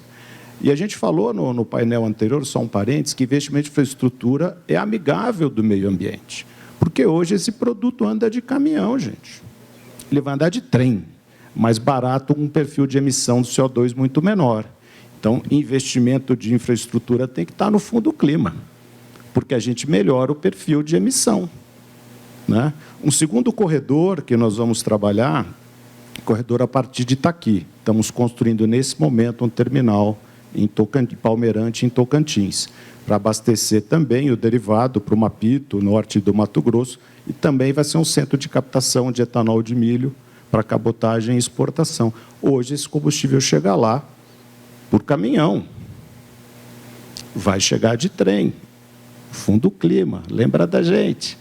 E a gente falou no painel anterior, só um parênteses, que investimento em infraestrutura é amigável do meio ambiente. Porque hoje esse produto anda de caminhão, gente. Ele vai andar de trem, mais barato, com um perfil de emissão do CO2 muito menor. Então, investimento de infraestrutura tem que estar no fundo do clima, porque a gente melhora o perfil de emissão, né? Um segundo corredor que nós vamos trabalhar, corredor a partir de Itaqui. Estamos construindo, nesse momento, um terminal em Palmeirante, em Tocantins, para abastecer também o derivado para o Mapito, norte do Mato Grosso, e também vai ser um centro de captação de etanol de milho para cabotagem e exportação. Hoje, esse combustível chega lá por caminhão, vai chegar de trem, fundo clima, lembra da gente.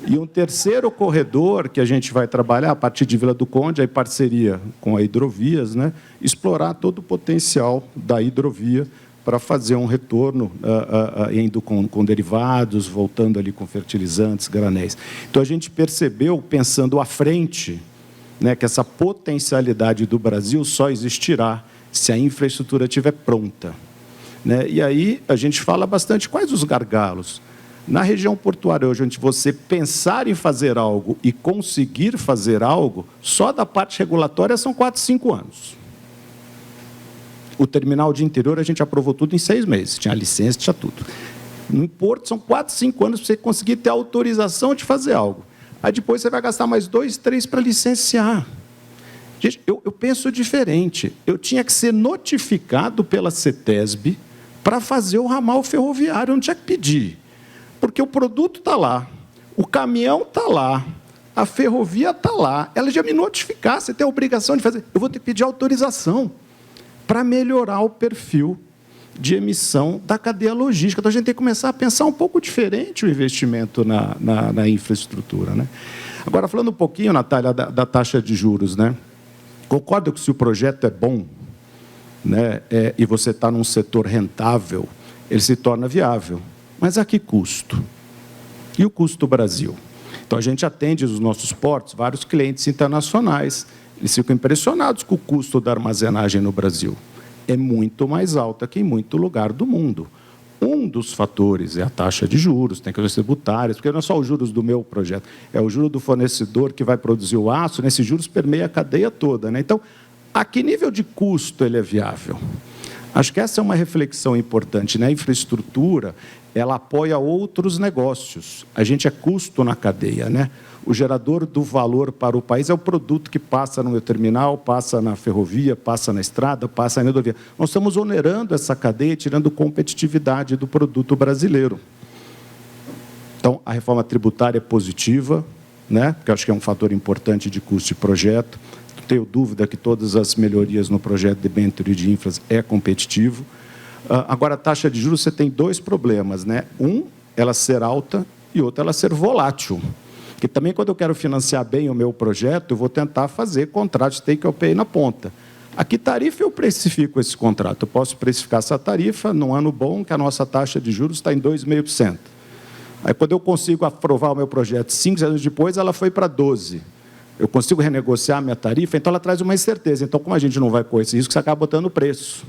E um terceiro corredor que a gente vai trabalhar, a partir de Vila do Conde, em parceria com a Hidrovias, né, explorar todo o potencial da hidrovia para fazer um retorno, indo com derivados, voltando ali com fertilizantes, granéis. Então, a gente percebeu, pensando à frente, né, que essa potencialidade do Brasil só existirá se a infraestrutura estiver pronta, né? E aí a gente fala bastante quais os gargalos. Na região portuária hoje, onde você pensar em fazer algo e conseguir fazer algo, só da parte regulatória são 4, 5 anos. O terminal de interior, a gente aprovou tudo em 6 meses. Tinha licença, tinha tudo. No porto, são 4, 5 anos para você conseguir ter autorização de fazer algo. Aí depois você vai gastar mais 2, 3 para licenciar. Gente, eu penso diferente. Eu tinha que ser notificado pela CETESB para fazer o ramal ferroviário. Eu não tinha que pedir. Porque o produto está lá, o caminhão está lá, a ferrovia está lá. Ela já me notificar, você tem a obrigação de fazer. Eu vou ter que pedir autorização. para melhorar o perfil de emissão da cadeia logística. Então, a gente tem que começar a pensar um pouco diferente o investimento na infraestrutura, né? Agora, falando um pouquinho, Natália, da taxa de juros, né? Concordo que se o projeto é bom, né, e você está num setor rentável, ele se torna viável. Mas a que custo? E o custo do Brasil? Então, a gente atende os nossos portos, vários clientes internacionais, eles ficam impressionados com o custo da armazenagem no Brasil. É muito mais alta que em muito lugar do mundo. Um dos fatores é a taxa de juros, tem questões tributárias, porque não é só os juros do meu projeto, é o juro do fornecedor que vai produzir o aço, né? Esses juros permeia a cadeia toda, né? Então, a que nível de custo ele é viável? Acho que essa é uma reflexão importante, né? A infraestrutura, ela apoia outros negócios. A gente é custo na cadeia, né? O gerador do valor para o país é o produto que passa no meu terminal, passa na ferrovia, passa na estrada, passa na rodovia. Nós estamos onerando essa cadeia, tirando competitividade do produto brasileiro. Então, a reforma tributária é positiva, né? Porque eu acho que é um fator importante de custo de projeto. Não tenho dúvida que todas as melhorias no projeto de debênture de infras é competitivo. Agora, a taxa de juros, você tem dois problemas, né? Um, ela ser alta, e outro, ela ser volátil. Porque também, quando eu quero financiar bem o meu projeto, eu vou tentar fazer contratos de take-or-pay na ponta. A que tarifa eu precifico esse contrato? Eu posso precificar essa tarifa num ano bom, que a nossa taxa de juros está em 2,5%. Aí, quando eu consigo aprovar o meu projeto 5 anos depois, ela foi para 12%. Eu consigo renegociar a minha tarifa, então ela traz uma incerteza. Então, como a gente não vai correr esse risco, você acaba botando preço,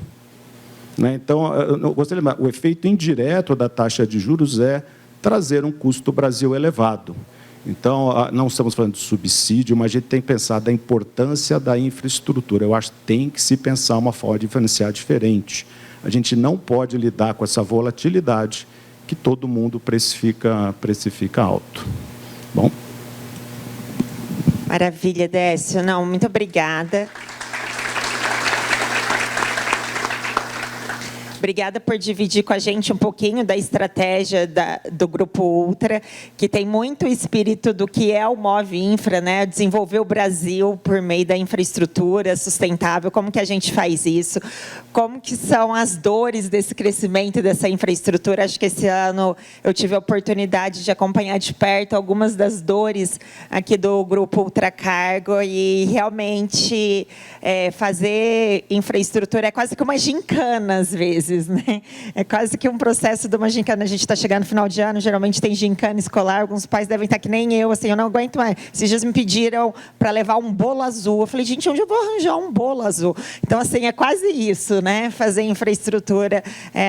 né? Então, eu gostaria de lembrar, o efeito indireto da taxa de juros é trazer um custo Brasil elevado. Então, não estamos falando de subsídio, mas a gente tem que pensar da importância da infraestrutura. Eu acho que tem que se pensar uma forma de financiar diferente. A gente não pode lidar com essa volatilidade que todo mundo precifica alto. Bom? Maravilha, Décio. Não, muito obrigada. Obrigada por dividir com a gente um pouquinho da estratégia do Grupo Ultra, que tem muito o espírito do que é o Move Infra, né? Desenvolver o Brasil por meio da infraestrutura sustentável. Como que a gente faz isso? Como que são as dores desse crescimento dessa infraestrutura? Acho que esse ano eu tive a oportunidade de acompanhar de perto algumas das dores aqui do Grupo Ultracargo e realmente fazer infraestrutura é quase que uma gincana às vezes. Né? É quase que um processo de uma gincana. A gente está chegando no final de ano, geralmente tem gincana escolar, alguns pais devem estar que nem eu, assim, eu não aguento mais. Esses dias me pediram para levar um bolo azul. Eu falei, gente, onde eu vou arranjar um bolo azul? Então, assim, é quase isso, né? Fazer infraestrutura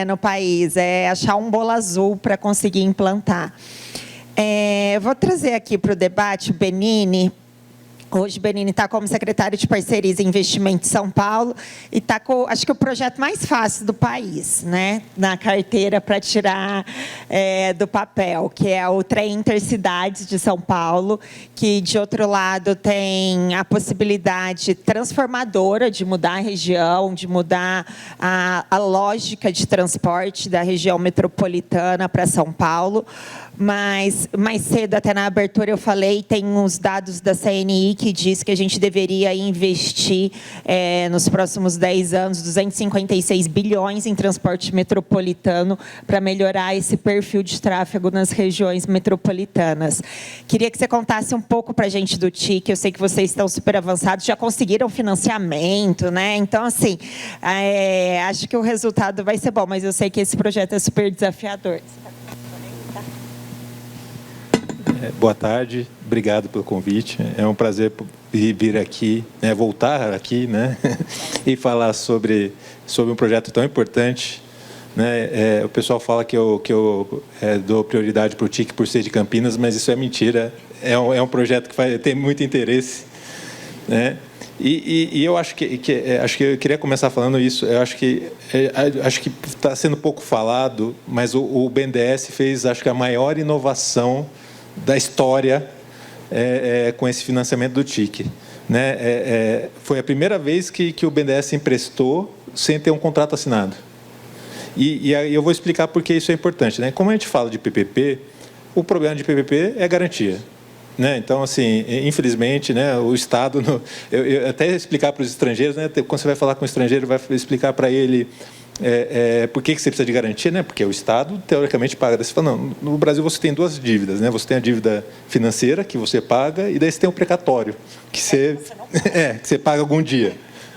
no país, é achar um bolo azul para conseguir implantar. Vou trazer aqui para o debate o Benini. Hoje, o Benini está como secretário de Parcerias e Investimento de São Paulo e está com, acho que, o projeto mais fácil do país, né, na carteira para tirar do papel, que é o Trem Intercidades de São Paulo, que, de outro lado, tem a possibilidade transformadora de mudar a região, de mudar a lógica de transporte da região metropolitana para São Paulo. Mas, mais cedo, até na abertura, eu falei, tem uns dados da CNI que diz que a gente deveria investir, nos próximos 10 anos, 256 bilhões em transporte metropolitano para melhorar esse perfil de tráfego nas regiões metropolitanas. Queria que você contasse um pouco para a gente do TIC. Eu sei que vocês estão super avançados, já conseguiram financiamento, né? Então, assim, acho que o resultado vai ser bom, mas eu sei que esse projeto é super desafiador. Boa tarde, obrigado pelo convite. É um prazer vir aqui, voltar aqui, né, e falar sobre um projeto tão importante. Né? O pessoal fala que eu dou prioridade para o TIC por ser de Campinas, mas isso é mentira. É um projeto que tem muito interesse. Né? E eu acho que eu queria começar falando isso. Eu acho que está sendo pouco falado, mas o BNDES fez, acho que, a maior inovação da história com esse financiamento do TIC. Né? Foi a primeira vez que o BNDES emprestou sem ter um contrato assinado. E aí eu vou explicar por que isso é importante. Né? Como a gente fala de PPP, o problema de PPP é garantia. né? Então, assim, infelizmente, né, o Estado... Eu até explicar para os estrangeiros, né, quando você vai falar com um estrangeiro, vai explicar para ele por que você precisa de garantia, né? Porque o Estado, teoricamente, paga. Daí você fala, não, no Brasil você tem duas dívidas, né? Você tem a dívida financeira, que você paga, e daí você tem o precatório, que você paga algum dia.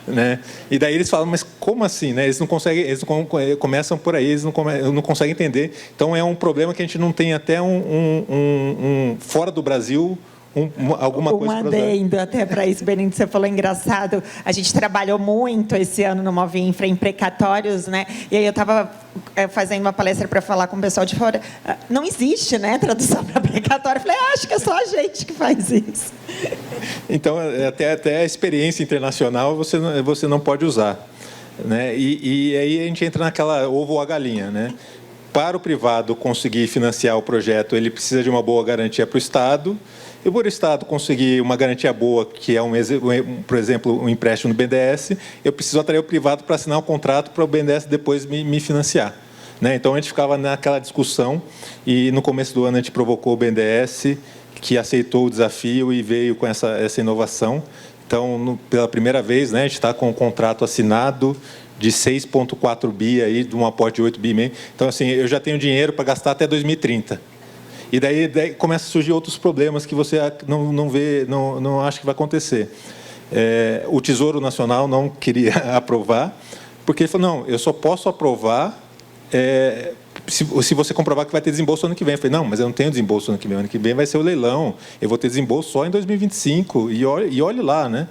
Né? E daí eles falam, mas como assim? Né? Eles não conseguem, começam por aí, eles não conseguem entender. Então é um problema que a gente não tem até fora do Brasil alguma coisa. Um adendo até para isso, Benito, você falou engraçado. A gente trabalhou muito esse ano no Movinfra em precatórios, né? E aí eu estava fazendo uma palestra para falar com o pessoal de fora. Não existe, né, tradução para precatório. Eu falei, acho que é só a gente que faz isso. Então, até a experiência internacional você não pode usar. Né? E aí a gente entra naquela ovo ou a galinha. Né? Para o privado conseguir financiar o projeto, ele precisa de uma boa garantia para o Estado. E para o Estado conseguir uma garantia boa, que é, por exemplo, um empréstimo no BNDES, eu preciso atrair o privado para assinar um contrato para o BNDES depois me financiar. Né? Então, a gente ficava naquela discussão e, no começo do ano, a gente provocou o BNDES, que aceitou o desafio e veio com essa inovação. Então, pela primeira vez, né, a gente está com um contrato assinado de 6,4 bi, aí, de um aporte de 8 bi meio. Então, assim, eu já tenho dinheiro para gastar até 2030. E daí começa a surgir outros problemas que você não vê, não acha que vai acontecer. O Tesouro Nacional não queria aprovar, porque ele falou, não, eu só posso aprovar se você comprovar que vai ter desembolso ano que vem. Eu falei, não, mas eu não tenho desembolso ano que vem. Ano que vem vai ser o leilão. Eu vou ter desembolso só em 2025. E olhe lá, né?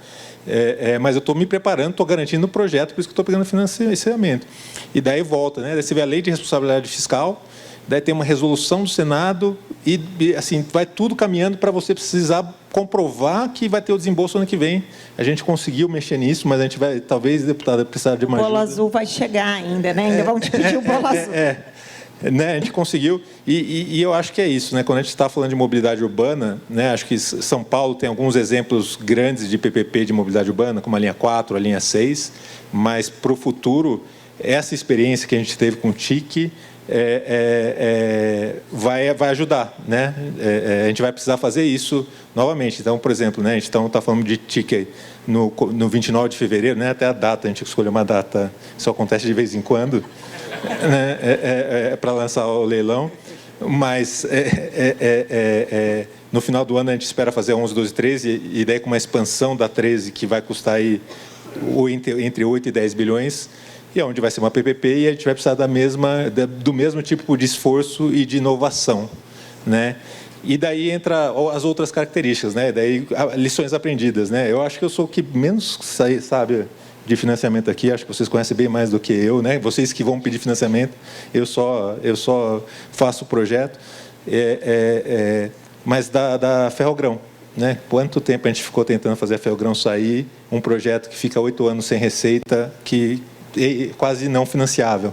Mas eu estou me preparando, estou garantindo o projeto, por isso que estou pegando financiamento. E daí volta, né? Daí você vê a Lei de Responsabilidade Fiscal, daí tem uma resolução do Senado e assim, vai tudo caminhando para você precisar comprovar que vai ter o desembolso ano que vem. A gente conseguiu mexer nisso, mas a gente vai, talvez, deputada, precisar de uma ajuda. O bolo azul vai chegar ainda, né? Ainda vão te pedir o bolo azul. Né, a gente conseguiu, e eu acho que é isso, né, quando a gente está falando de mobilidade urbana, né, acho que São Paulo tem alguns exemplos grandes de PPP de mobilidade urbana, como a linha 4, a linha 6, mas para o futuro, essa experiência que a gente teve com o TIC vai ajudar. Né? A gente vai precisar fazer isso novamente. Então, por exemplo, né, a gente está falando de TIC no 29 de fevereiro, né, até a data, a gente escolheu uma data, isso acontece de vez em quando, né, para lançar o leilão, mas no final do ano a gente espera fazer 11, 12, 13, e daí com uma expansão da 13 que vai custar aí entre 8 e 10 bilhões, e onde vai ser uma PPP e a gente vai precisar do mesmo tipo de esforço e de inovação. Né? E daí entra as outras características, né? Daí lições aprendidas. Né? Eu acho que eu sou o que menos sabe de financiamento aqui, acho que vocês conhecem bem mais do que eu, né? Vocês que vão pedir financiamento, eu só faço o projeto, mas da Ferrogrão, né? Quanto tempo a gente ficou tentando fazer a Ferrogrão sair, um projeto que fica 8 anos sem receita, que é quase não financiável,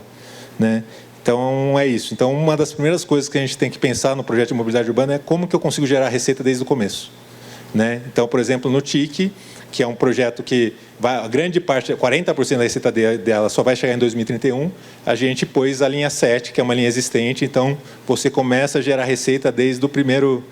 né? Então, é isso. Então, uma das primeiras coisas que a gente tem que pensar no projeto de mobilidade urbana é como que eu consigo gerar receita desde o começo. Né? Então, por exemplo, no TIC, que é um projeto que a grande parte, 40% da receita dela só vai chegar em 2031, a gente pôs a linha 7, que é uma linha existente, então você começa a gerar receita desde o primeiro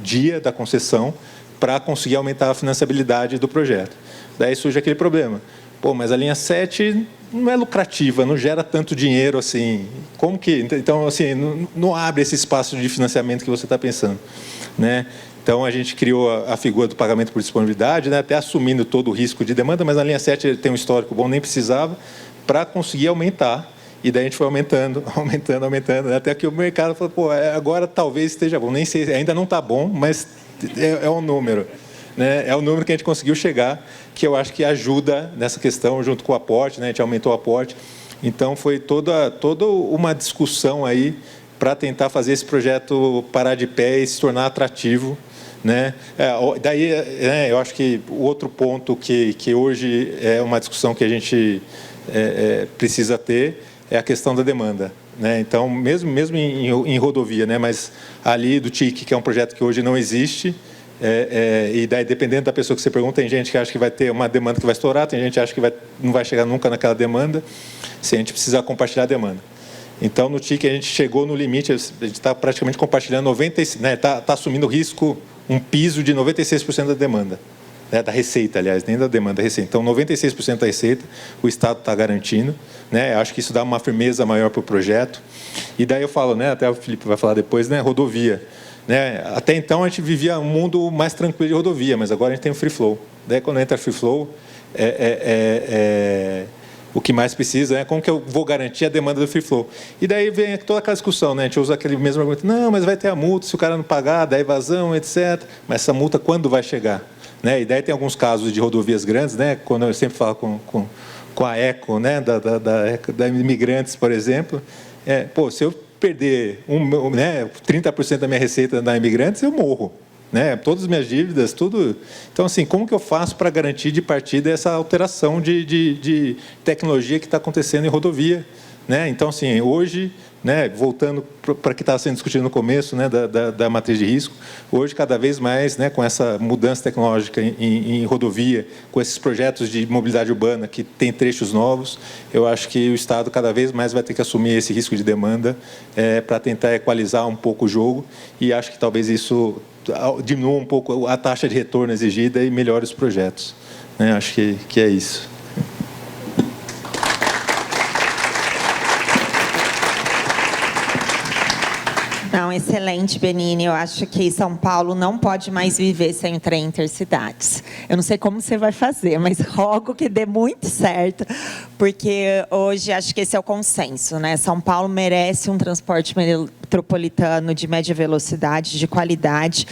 dia da concessão para conseguir aumentar a financiabilidade do projeto. Daí surge aquele problema. Pô, mas a linha 7 não é lucrativa, não gera tanto dinheiro assim. Como que... Então, assim, não abre esse espaço de financiamento que você está pensando. Né? Então, a gente criou a figura do pagamento por disponibilidade, né? Até assumindo todo o risco de demanda, mas na linha 7 tem um histórico bom, nem precisava, para conseguir aumentar. E daí a gente foi aumentando, né? Até que o mercado falou, pô, agora talvez esteja bom. Nem sei, ainda não está bom, mas é um número. Né? É o número que a gente conseguiu chegar, que eu acho que ajuda nessa questão, junto com o aporte, né? A gente aumentou o aporte. Então, foi toda uma discussão aí para tentar fazer esse projeto parar de pé e se tornar atrativo. Né? Daí, eu acho que o outro ponto que hoje é uma discussão que a gente precisa ter é a questão da demanda. Né? Então, mesmo em rodovia, né? Mas ali do TIC, que é um projeto que hoje não existe, e daí, dependendo da pessoa que você pergunta, tem gente que acha que vai ter uma demanda que vai estourar, tem gente que acha que não vai chegar nunca naquela demanda, se a gente precisar compartilhar a demanda. Então, no TIC, a gente chegou no limite, a gente está praticamente compartilhando 95%, né? Está assumindo risco um piso de 96% da demanda. Da receita, aliás, nem da demanda, da receita. Então, 96% da receita o Estado está garantindo. Né? Acho que isso dá uma firmeza maior para o projeto. E daí eu falo, né, até o Felipe vai falar depois, né, rodovia. Né? Até então, a gente vivia um mundo mais tranquilo de rodovia, mas agora a gente tem o free flow. Daí, quando entra free flow, o que mais precisa é como que eu vou garantir a demanda do free flow. E daí vem toda aquela discussão, né? A gente usa aquele mesmo argumento, não, mas vai ter a multa se o cara não pagar, dá evasão, etc. Mas essa multa quando vai chegar? Né? E daí tem alguns casos de rodovias grandes, né? Quando eu sempre falo com a ECO, né? da Imigrantes, por exemplo, se eu perder 30% da minha receita da Imigrantes, eu morro. Né? Todas as minhas dívidas, tudo. Então, assim, como que eu faço para garantir de partida essa alteração de tecnologia que está acontecendo em rodovia? Né? Então, assim, hoje, né, voltando para o que estava sendo discutido no começo, né, da matriz de risco, hoje, cada vez mais, né, com essa mudança tecnológica em rodovia, com esses projetos de mobilidade urbana que tem trechos novos, eu acho que o Estado cada vez mais vai ter que assumir esse risco de demanda para tentar equalizar um pouco o jogo, e acho que talvez isso diminua um pouco a taxa de retorno exigida e melhore os projetos. Né? Acho que é isso. Não, excelente, Benini. Eu acho que São Paulo não pode mais viver sem o trem intercidades. Eu não sei como você vai fazer, mas rogo que dê muito certo, porque hoje acho que esse é o consenso, né? São Paulo merece um transporte metropolitano de média velocidade, de qualidade,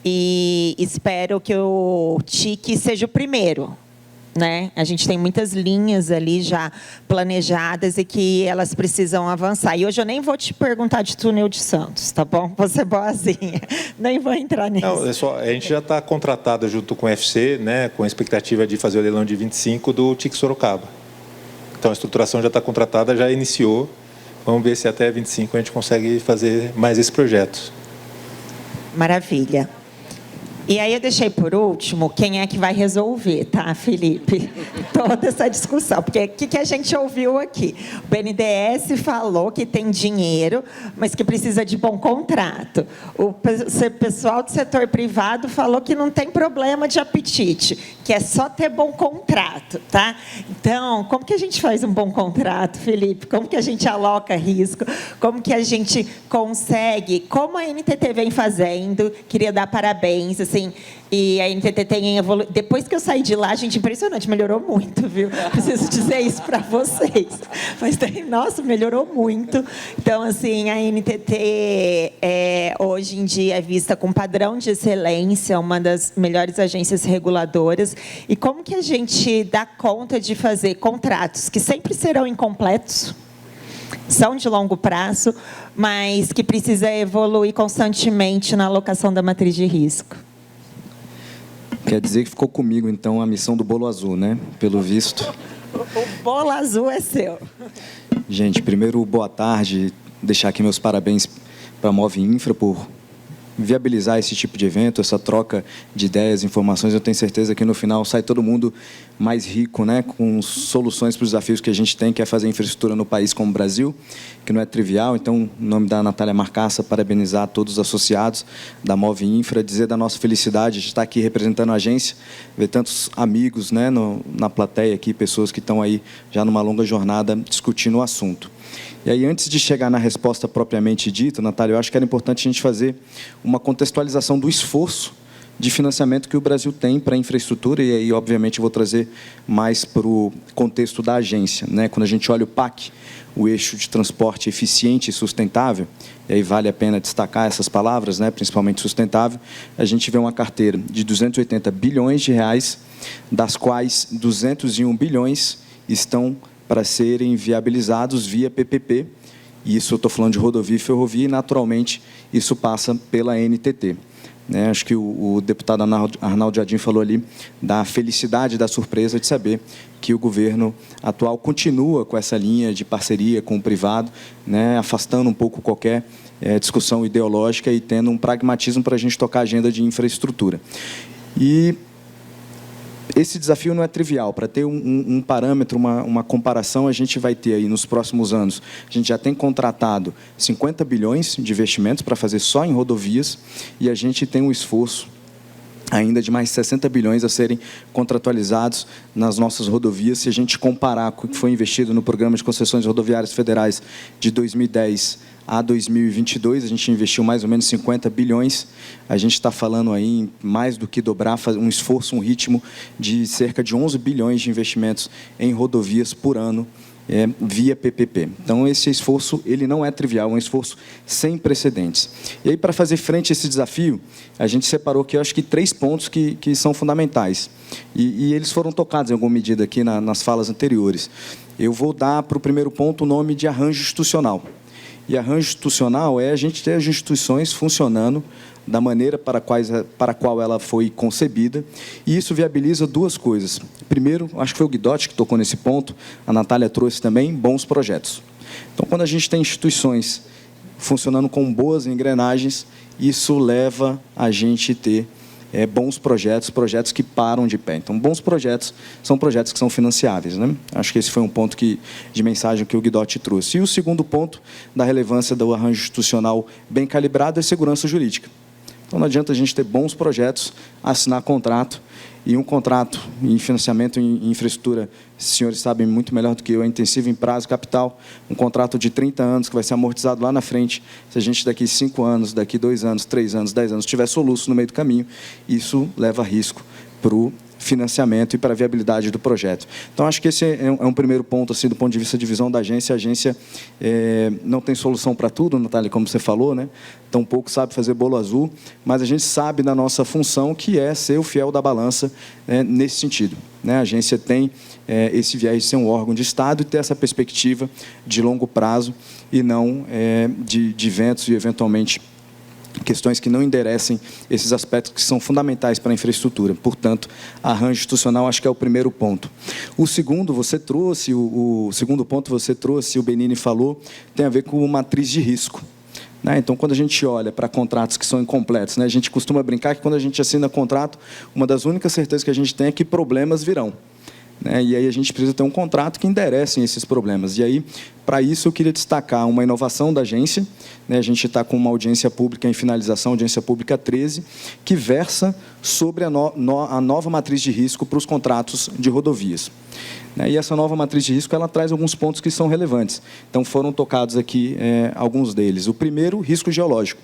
e espero que o TIC seja o primeiro. Né? A gente tem muitas linhas ali já planejadas e que elas precisam avançar. E hoje eu nem vou te perguntar de túnel de Santos, tá bom? Vou ser boazinha, nem vou entrar nisso. Não, a gente já está contratada junto com o UFC, né, com a expectativa de fazer o leilão de 25 do TIC Sorocaba. Então a estruturação já está contratada, já iniciou. Vamos ver se até 25 a gente consegue fazer mais esse projeto. Maravilha. E aí eu deixei por último quem é que vai resolver, tá, Felipe? Toda essa discussão. Porque o que a gente ouviu aqui? O BNDES falou que tem dinheiro, mas que precisa de bom contrato. O pessoal do setor privado falou que não tem problema de apetite, que é só ter bom contrato, tá? Então, como que a gente faz um bom contrato, Felipe? Como que a gente aloca risco? Como que a gente consegue? Como a NTT vem fazendo? Queria dar parabéns, assim, e a NTT tem evoluído. Depois que eu saí de lá, gente, impressionante, melhorou muito, viu? Preciso dizer isso para vocês. Mas, nossa, melhorou muito. Então, assim, a NTT hoje em dia é vista com padrão de excelência, uma das melhores agências reguladoras. E como que a gente dá conta de fazer contratos que sempre serão incompletos, são de longo prazo, mas que precisa evoluir constantemente na alocação da matriz de risco? Quer dizer que ficou comigo, então, a missão do bolo azul, né? Pelo visto. O bolo azul é seu. Gente, primeiro, boa tarde. Deixar aqui meus parabéns para a Move Infra por viabilizar esse tipo de evento, essa troca de ideias, informações. Eu tenho certeza que no final sai todo mundo mais rico, né, com soluções para os desafios que a gente tem, que é fazer infraestrutura no país como o Brasil, que não é trivial. Então, em nome da Natália Marcaça, parabenizar todos os associados da Move Infra, dizer da nossa felicidade de estar aqui representando a agência, ver tantos amigos, né, na plateia aqui, pessoas que estão aí já numa longa jornada discutindo o assunto. E aí, antes de chegar na resposta propriamente dita, Natália, eu acho que era importante a gente fazer uma contextualização do esforço de financiamento que o Brasil tem para a infraestrutura, e aí, obviamente, eu vou trazer mais para o contexto da agência, né? Quando a gente olha o PAC, o eixo de transporte eficiente e sustentável, e aí vale a pena destacar essas palavras, né? Principalmente sustentável, a gente vê uma carteira de 280 bilhões de reais, das quais 201 bilhões estão para serem viabilizados via PPP. E isso eu estou falando de rodovia e ferrovia, e, naturalmente, isso passa pela NTT. Né? Acho que o deputado Arnaldo Jardim falou ali da felicidade, da surpresa de saber que o governo atual continua com essa linha de parceria com o privado, né? Afastando um pouco qualquer discussão ideológica e tendo um pragmatismo para a gente tocar a agenda de infraestrutura. E esse desafio não é trivial. Para ter um parâmetro, uma comparação, a gente vai ter aí nos próximos anos, a gente já tem contratado 50 bilhões de investimentos para fazer só em rodovias, e a gente tem um esforço ainda de mais 60 bilhões a serem contratualizados nas nossas rodovias, se a gente comparar com o que foi investido no Programa de Concessões Rodoviárias Federais de 2010 a 2022, a gente investiu mais ou menos 50 bilhões, a gente está falando aí em mais do que dobrar, um esforço, um ritmo de cerca de 11 bilhões de investimentos em rodovias por ano, via PPP. Então, esse esforço ele não é trivial, é um esforço sem precedentes. E aí, para fazer frente a esse desafio, a gente separou aqui, eu acho que 3 pontos que são fundamentais. E eles foram tocados em alguma medida aqui nas falas anteriores. Eu vou dar para o primeiro ponto o nome de arranjo institucional. E arranjo institucional é a gente ter as instituições funcionando da maneira para a qual ela foi concebida, e isso viabiliza 2 coisas. Primeiro, acho que foi o Guidotti que tocou nesse ponto, a Natália trouxe também, bons projetos. Então, quando a gente tem instituições funcionando com boas engrenagens, isso leva a gente ter bons projetos, projetos que param de pé. Então, bons projetos são projetos que são financiáveis, né? Acho que esse foi um ponto de mensagem que o Guidotti trouxe. E o segundo ponto da relevância do arranjo institucional bem calibrado é segurança jurídica. Então, não adianta a gente ter bons projetos, assinar contrato, e um contrato em financiamento em infraestrutura, os senhores sabem muito melhor do que eu, é intensivo em prazo e capital, um contrato de 30 anos que vai ser amortizado lá na frente. Se a gente daqui 5 anos, daqui 2 anos, 3 anos, 10 anos, tiver soluço no meio do caminho, isso leva risco para o financiamento e para a viabilidade do projeto. Então, acho que esse é um primeiro ponto, assim, do ponto de vista de visão da agência. A agência não tem solução para tudo, Natália, como você falou, né? Tampouco sabe fazer bolo azul, mas a gente sabe da nossa função, que é ser o fiel da balança nesse sentido, né? A agência tem esse viés de ser um órgão de Estado e ter essa perspectiva de longo prazo e não de eventos e, eventualmente, questões que não enderecem esses aspectos que são fundamentais para a infraestrutura. Portanto, arranjo institucional acho que é o primeiro ponto. O segundo, você trouxe, o segundo ponto você trouxe, o Benini falou, tem a ver com matriz de risco. Então, quando a gente olha para contratos que são incompletos, a gente costuma brincar que quando a gente assina contrato, uma das únicas certezas que a gente tem é que problemas virão. E aí a gente precisa ter um contrato que enderece esses problemas. E aí, para isso, eu queria destacar uma inovação da agência. A gente está com uma audiência pública em finalização, audiência pública 13, que versa sobre a nova matriz de risco para os contratos de rodovias. E essa nova matriz de risco ela traz alguns pontos que são relevantes. Então, foram tocados aqui alguns deles. O primeiro, risco geológico.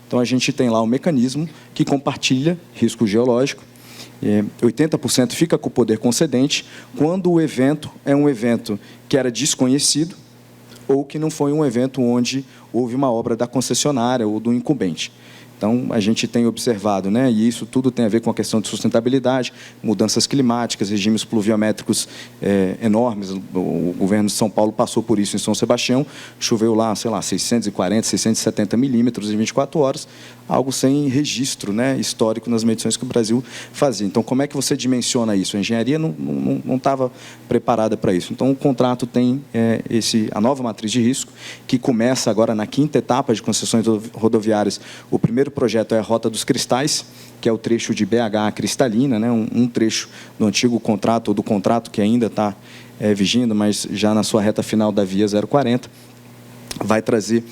Então, a gente tem lá um mecanismo que compartilha risco geológico. 80% fica com o poder concedente quando o evento é um evento que era desconhecido ou que não foi um evento onde houve uma obra da concessionária ou do incumbente. Então, a gente tem observado, e isso tudo tem a ver com a questão de sustentabilidade, mudanças climáticas, regimes pluviométricos enormes. O governo de São Paulo passou por isso em São Sebastião, choveu lá, 640, 670 milímetros em 24 horas, algo sem registro histórico nas medições que o Brasil fazia. Então, como é que você dimensiona isso? A engenharia não estava preparada para isso. Então, o contrato tem a nova matriz de risco, que começa agora na 5ª etapa de concessões rodoviárias. O primeiro projeto é a Rota dos Cristais, que é o trecho de BH a Cristalina, um trecho do antigo contrato, ou do contrato que ainda está vigindo, mas já na sua reta final da via 040, vai trazer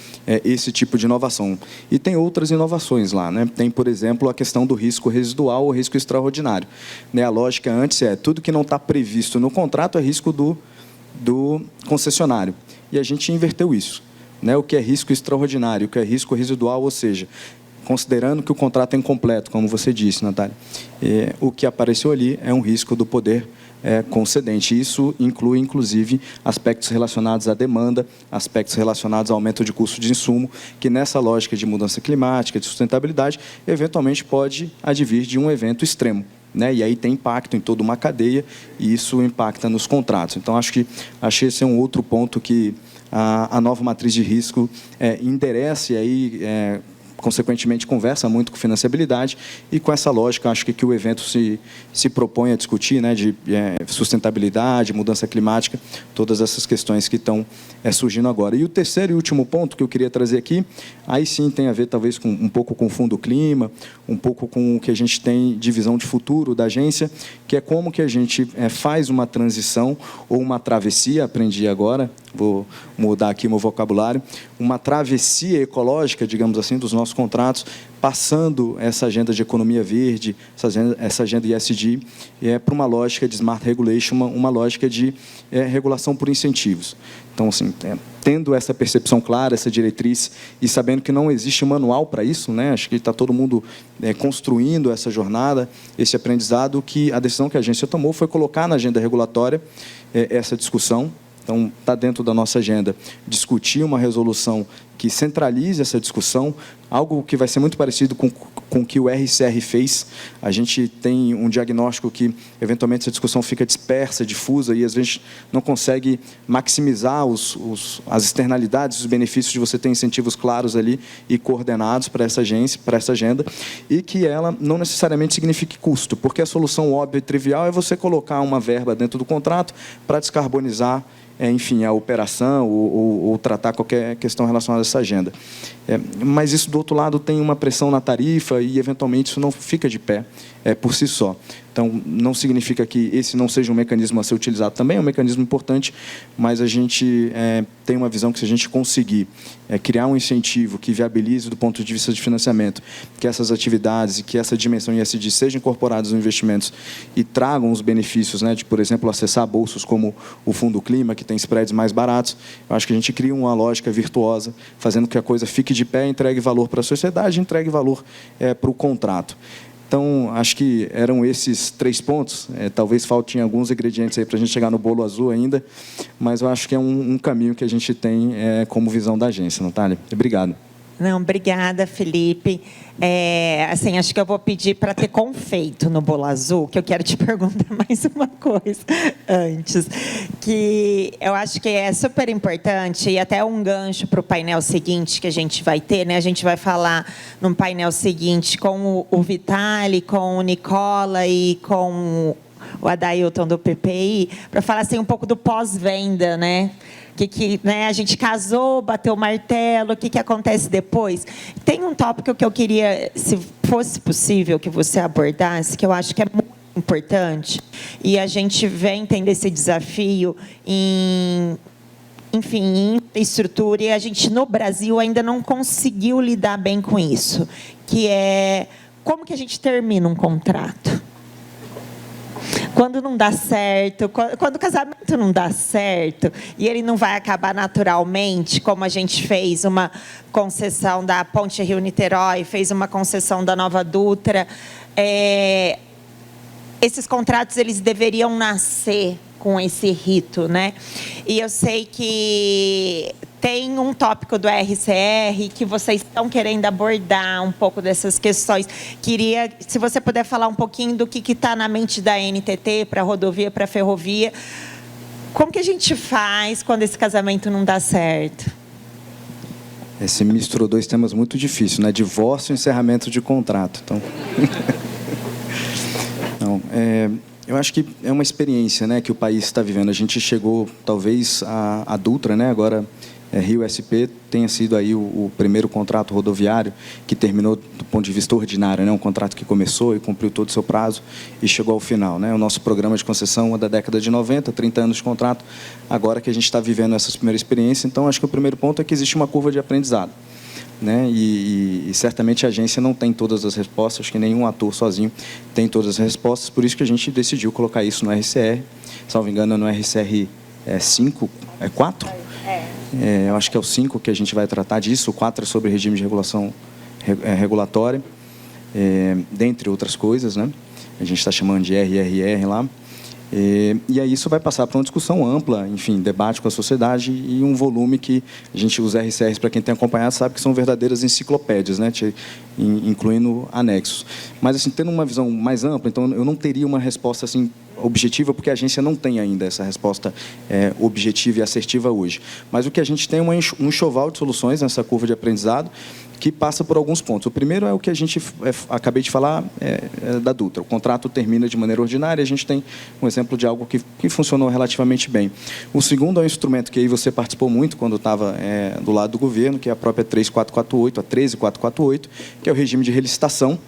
esse tipo de inovação. E tem outras inovações lá. Tem, por exemplo, a questão do risco residual ou risco extraordinário. A lógica antes tudo que não está previsto no contrato é risco do concessionário. E a gente inverteu isso. O que é risco extraordinário, o que é risco residual, ou seja, considerando que o contrato é incompleto, como você disse, Natália, o que apareceu ali é um risco do poder concedente. Isso inclui, inclusive, aspectos relacionados à demanda, aspectos relacionados ao aumento de custo de insumo, que nessa lógica de mudança climática, de sustentabilidade, eventualmente pode advir de um evento extremo. E aí tem impacto em toda uma cadeia e isso impacta nos contratos. Então, acho que esse é um outro ponto que a nova matriz de risco endereça e aí, consequentemente, conversa muito com financiabilidade e com essa lógica, acho que o evento se propõe a discutir, de sustentabilidade, mudança climática, todas essas questões que estão surgindo agora. E o terceiro e último ponto que eu queria trazer aqui, aí sim tem a ver talvez um pouco com o Fundo Clima, um pouco com o que a gente tem de visão de futuro da agência, que é como que a gente faz uma transição ou uma travessia, aprendi agora, vou mudar aqui o meu vocabulário, uma travessia ecológica, digamos assim, dos nossos contratos, passando essa agenda de economia verde, essa agenda ESG, para uma lógica de smart regulation, uma lógica de regulação por incentivos. Então, assim, tendo essa percepção clara, essa diretriz, e sabendo que não existe manual para isso, né? Acho que está todo mundo construindo essa jornada, esse aprendizado, que a decisão que a agência tomou foi colocar na agenda regulatória essa discussão. Então, está dentro da nossa agenda discutir uma resolução que centralize essa discussão, algo que vai ser muito parecido com o que o RCR fez. A gente tem um diagnóstico que, eventualmente, essa discussão fica dispersa, difusa, e, às vezes, não consegue maximizar as externalidades, os benefícios de você ter incentivos claros ali e coordenados para essa agência, para essa agenda, e que ela não necessariamente signifique custo, porque a solução óbvia e trivial é você colocar uma verba dentro do contrato para descarbonizar, enfim, a operação ou tratar qualquer questão relacionada a essa agenda. Mas isso, do outro lado, tem uma pressão na tarifa e, eventualmente, isso não fica de pé por si só. Então, não significa que esse não seja um mecanismo a ser utilizado também, é um mecanismo importante, mas a gente tem uma visão que, se a gente conseguir criar um incentivo que viabilize, do ponto de vista de financiamento, que essas atividades e que essa dimensão ESG sejam incorporadas nos investimentos e tragam os benefícios, né, de, por exemplo, acessar bolsos como o Fundo Clima, que tem spreads mais baratos, eu acho que a gente cria uma lógica virtuosa, fazendo que a coisa fique de pé, entregue valor para a sociedade, entregue valor para o contrato. Então, acho que eram esses 3 pontos. Talvez faltem alguns ingredientes aí para a gente chegar no bolo azul ainda, mas eu acho que é um caminho que a gente tem como visão da agência, Natália. Obrigado. Não, obrigada, Felipe. Assim, acho que eu vou pedir para ter confeito no bolo azul, que eu quero te perguntar mais uma coisa antes, que eu acho que é super importante, e até um gancho para o painel seguinte que a gente vai ter, né? A gente vai falar no painel seguinte com o Vitali, com o Nicola e com o Adailton do PPI, para falar assim, um pouco do pós-venda, né? Né, a gente casou, bateu o martelo, o que acontece depois? Tem um tópico que eu queria, se fosse possível, que você abordasse, que eu acho que é muito importante, e a gente vem tendo esse desafio em infraestrutura, e a gente, no Brasil, ainda não conseguiu lidar bem com isso, que é como que a gente termina um contrato? Quando não dá certo, quando o casamento não dá certo, e ele não vai acabar naturalmente, como a gente fez uma concessão da Ponte Rio-Niterói, fez uma concessão da Nova Dutra, esses contratos, eles deveriam nascer com esse rito, né? E eu sei que tem um tópico do RCR que vocês estão querendo abordar um pouco dessas questões. Queria, se você puder falar um pouquinho do que está na mente da NTT para a rodovia, para a ferrovia. Como que a gente faz quando esse casamento não dá certo? Você misturou 2 temas muito difíceis, né? Divórcio e encerramento de contrato. Então, não, eu acho que é uma experiência, né, que o país está vivendo. A gente chegou, talvez, a Dutra, né, agora Rio-SP, tenha sido aí o primeiro contrato rodoviário que terminou do ponto de vista ordinário, né, um contrato que começou e cumpriu todo o seu prazo e chegou ao final, né? O nosso programa de concessão é da década de 90, 30 anos de contrato, agora que a gente está vivendo essas primeiras experiências. Então, acho que o primeiro ponto é que existe uma curva de aprendizado, né? E certamente a agência não tem todas as respostas, acho que nenhum ator sozinho tem todas as respostas, por isso que a gente decidiu colocar isso no RCR, salvo engano, no RCR 5, 4? Eu acho que é o 5 que a gente vai tratar disso, o 4 é sobre regime de regulação regulatória, dentre outras coisas, né? A gente está chamando de RRR lá. E aí isso vai passar para uma discussão ampla, enfim, debate com a sociedade e um volume que a gente, os RCRs, para quem tem acompanhado, sabe que são verdadeiras enciclopédias, né, incluindo anexos. Mas, assim, tendo uma visão mais ampla, então eu não teria uma resposta assim objetiva, porque a agência não tem ainda essa resposta objetiva e assertiva hoje. Mas o que a gente tem é um enxoval de soluções nessa curva de aprendizado que passa por alguns pontos. O primeiro é o que a gente acabei de falar da Dutra. O contrato termina de maneira ordinária, a gente tem um exemplo de algo que funcionou relativamente bem. O segundo é um instrumento que aí você participou muito quando estava do lado do governo, que é a própria 3448, a 13448, que é o regime de relicitação,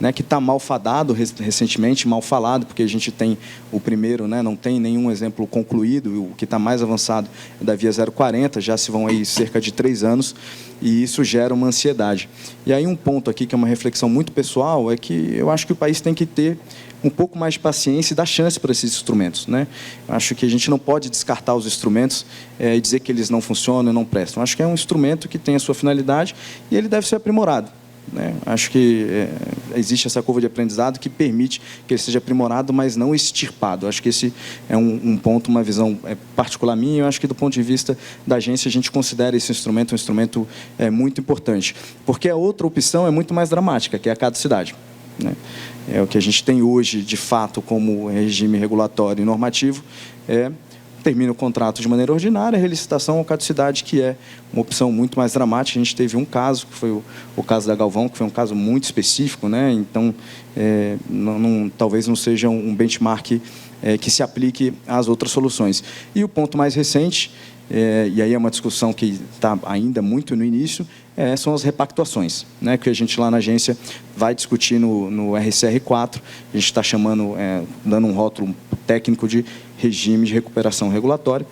né, que está mal fadado recentemente, mal falado, porque a gente tem o primeiro, né, não tem nenhum exemplo concluído, o que está mais avançado é da Via 040, já se vão aí cerca de 3 anos, e isso gera uma ansiedade. E aí um ponto aqui, que é uma reflexão muito pessoal, é que eu acho que o país tem que ter um pouco mais de paciência e dar chance para esses instrumentos, né? Acho que a gente não pode descartar os instrumentos e dizer que eles não funcionam, não prestam. Acho que é um instrumento que tem a sua finalidade e ele deve ser aprimorado, né? Acho que existe essa curva de aprendizado que permite que ele seja aprimorado, mas não extirpado. Acho que esse é um ponto, uma visão particular minha. Eu acho que, do ponto de vista da agência, a gente considera esse instrumento um instrumento muito importante, porque a outra opção é muito mais dramática, que é a caducidade, né? É o que a gente tem hoje, de fato, como regime regulatório e normativo, termina o contrato de maneira ordinária, a relicitação ou caducidade, que é uma opção muito mais dramática. A gente teve um caso, que foi o caso da Galvão, que foi um caso muito específico, né? Então, talvez não seja um benchmark que se aplique às outras soluções. E o ponto mais recente, e aí é uma discussão que está ainda muito no início, são as repactuações, né, que a gente lá na agência vai discutir no RCR4, a gente está chamando, dando um rótulo técnico de regime de recuperação regulatória,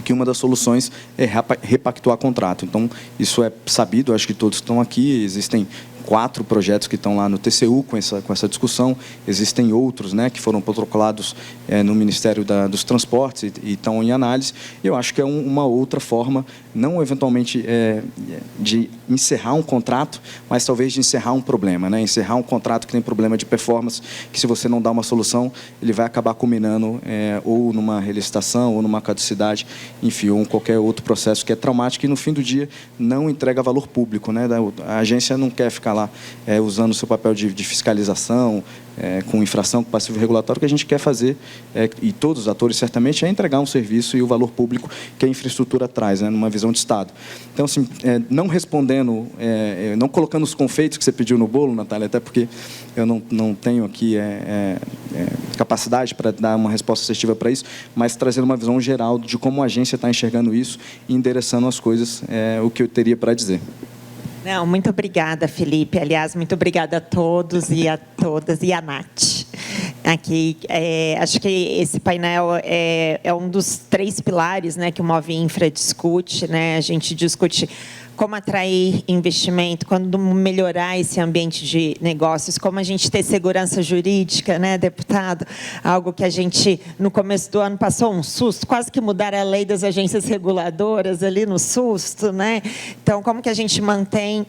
que uma das soluções é repactuar contrato. Então, isso é sabido, acho que todos estão aqui, existem 4 projetos que estão lá no TCU com essa discussão, existem outros, né, que foram protocolados no Ministério dos Transportes e estão em análise. Eu acho que é uma outra forma, não eventualmente de encerrar um contrato, mas talvez de encerrar um problema, né? Encerrar um contrato que tem problema de performance, que se você não dá uma solução, ele vai acabar culminando ou numa relicitação, ou numa caducidade, enfim, ou qualquer outro processo que é traumático e, no fim do dia, não entrega valor público, né? A agência não quer ficar lá usando o seu papel de fiscalização, com infração, com passivo regulatório. O que a gente quer fazer, e todos os atores certamente, é entregar um serviço e o valor público que a infraestrutura traz, né, numa visão de Estado. Então, assim, não respondendo, não colocando os confeitos que você pediu no bolo, Natália, até porque eu não tenho aqui capacidade para dar uma resposta assertiva para isso, mas trazendo uma visão geral de como a agência está enxergando isso e endereçando as coisas, o que eu teria para dizer. Não, muito obrigada, Felipe. Aliás, muito obrigada a todos e a todas e a Nath. Aqui, acho que esse painel é um dos 3 pilares, né, que o Move Infra discute, né? A gente discute como atrair investimento, como melhorar esse ambiente de negócios, como a gente ter segurança jurídica, né, deputado? Algo que a gente, no começo do ano, passou um susto, quase que mudaram a lei das agências reguladoras ali no susto, né? Então, como que a gente mantém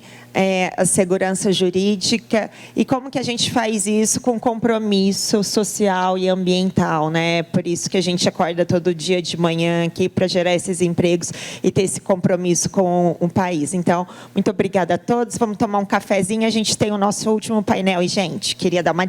a segurança jurídica e como que a gente faz isso com compromisso social e ambiental, né? Por isso que a gente acorda todo dia de manhã aqui para gerar esses empregos e ter esse compromisso com o país. Então, muito obrigada a todos. Vamos tomar um cafezinho. A gente tem o nosso último painel. E, gente, queria dar uma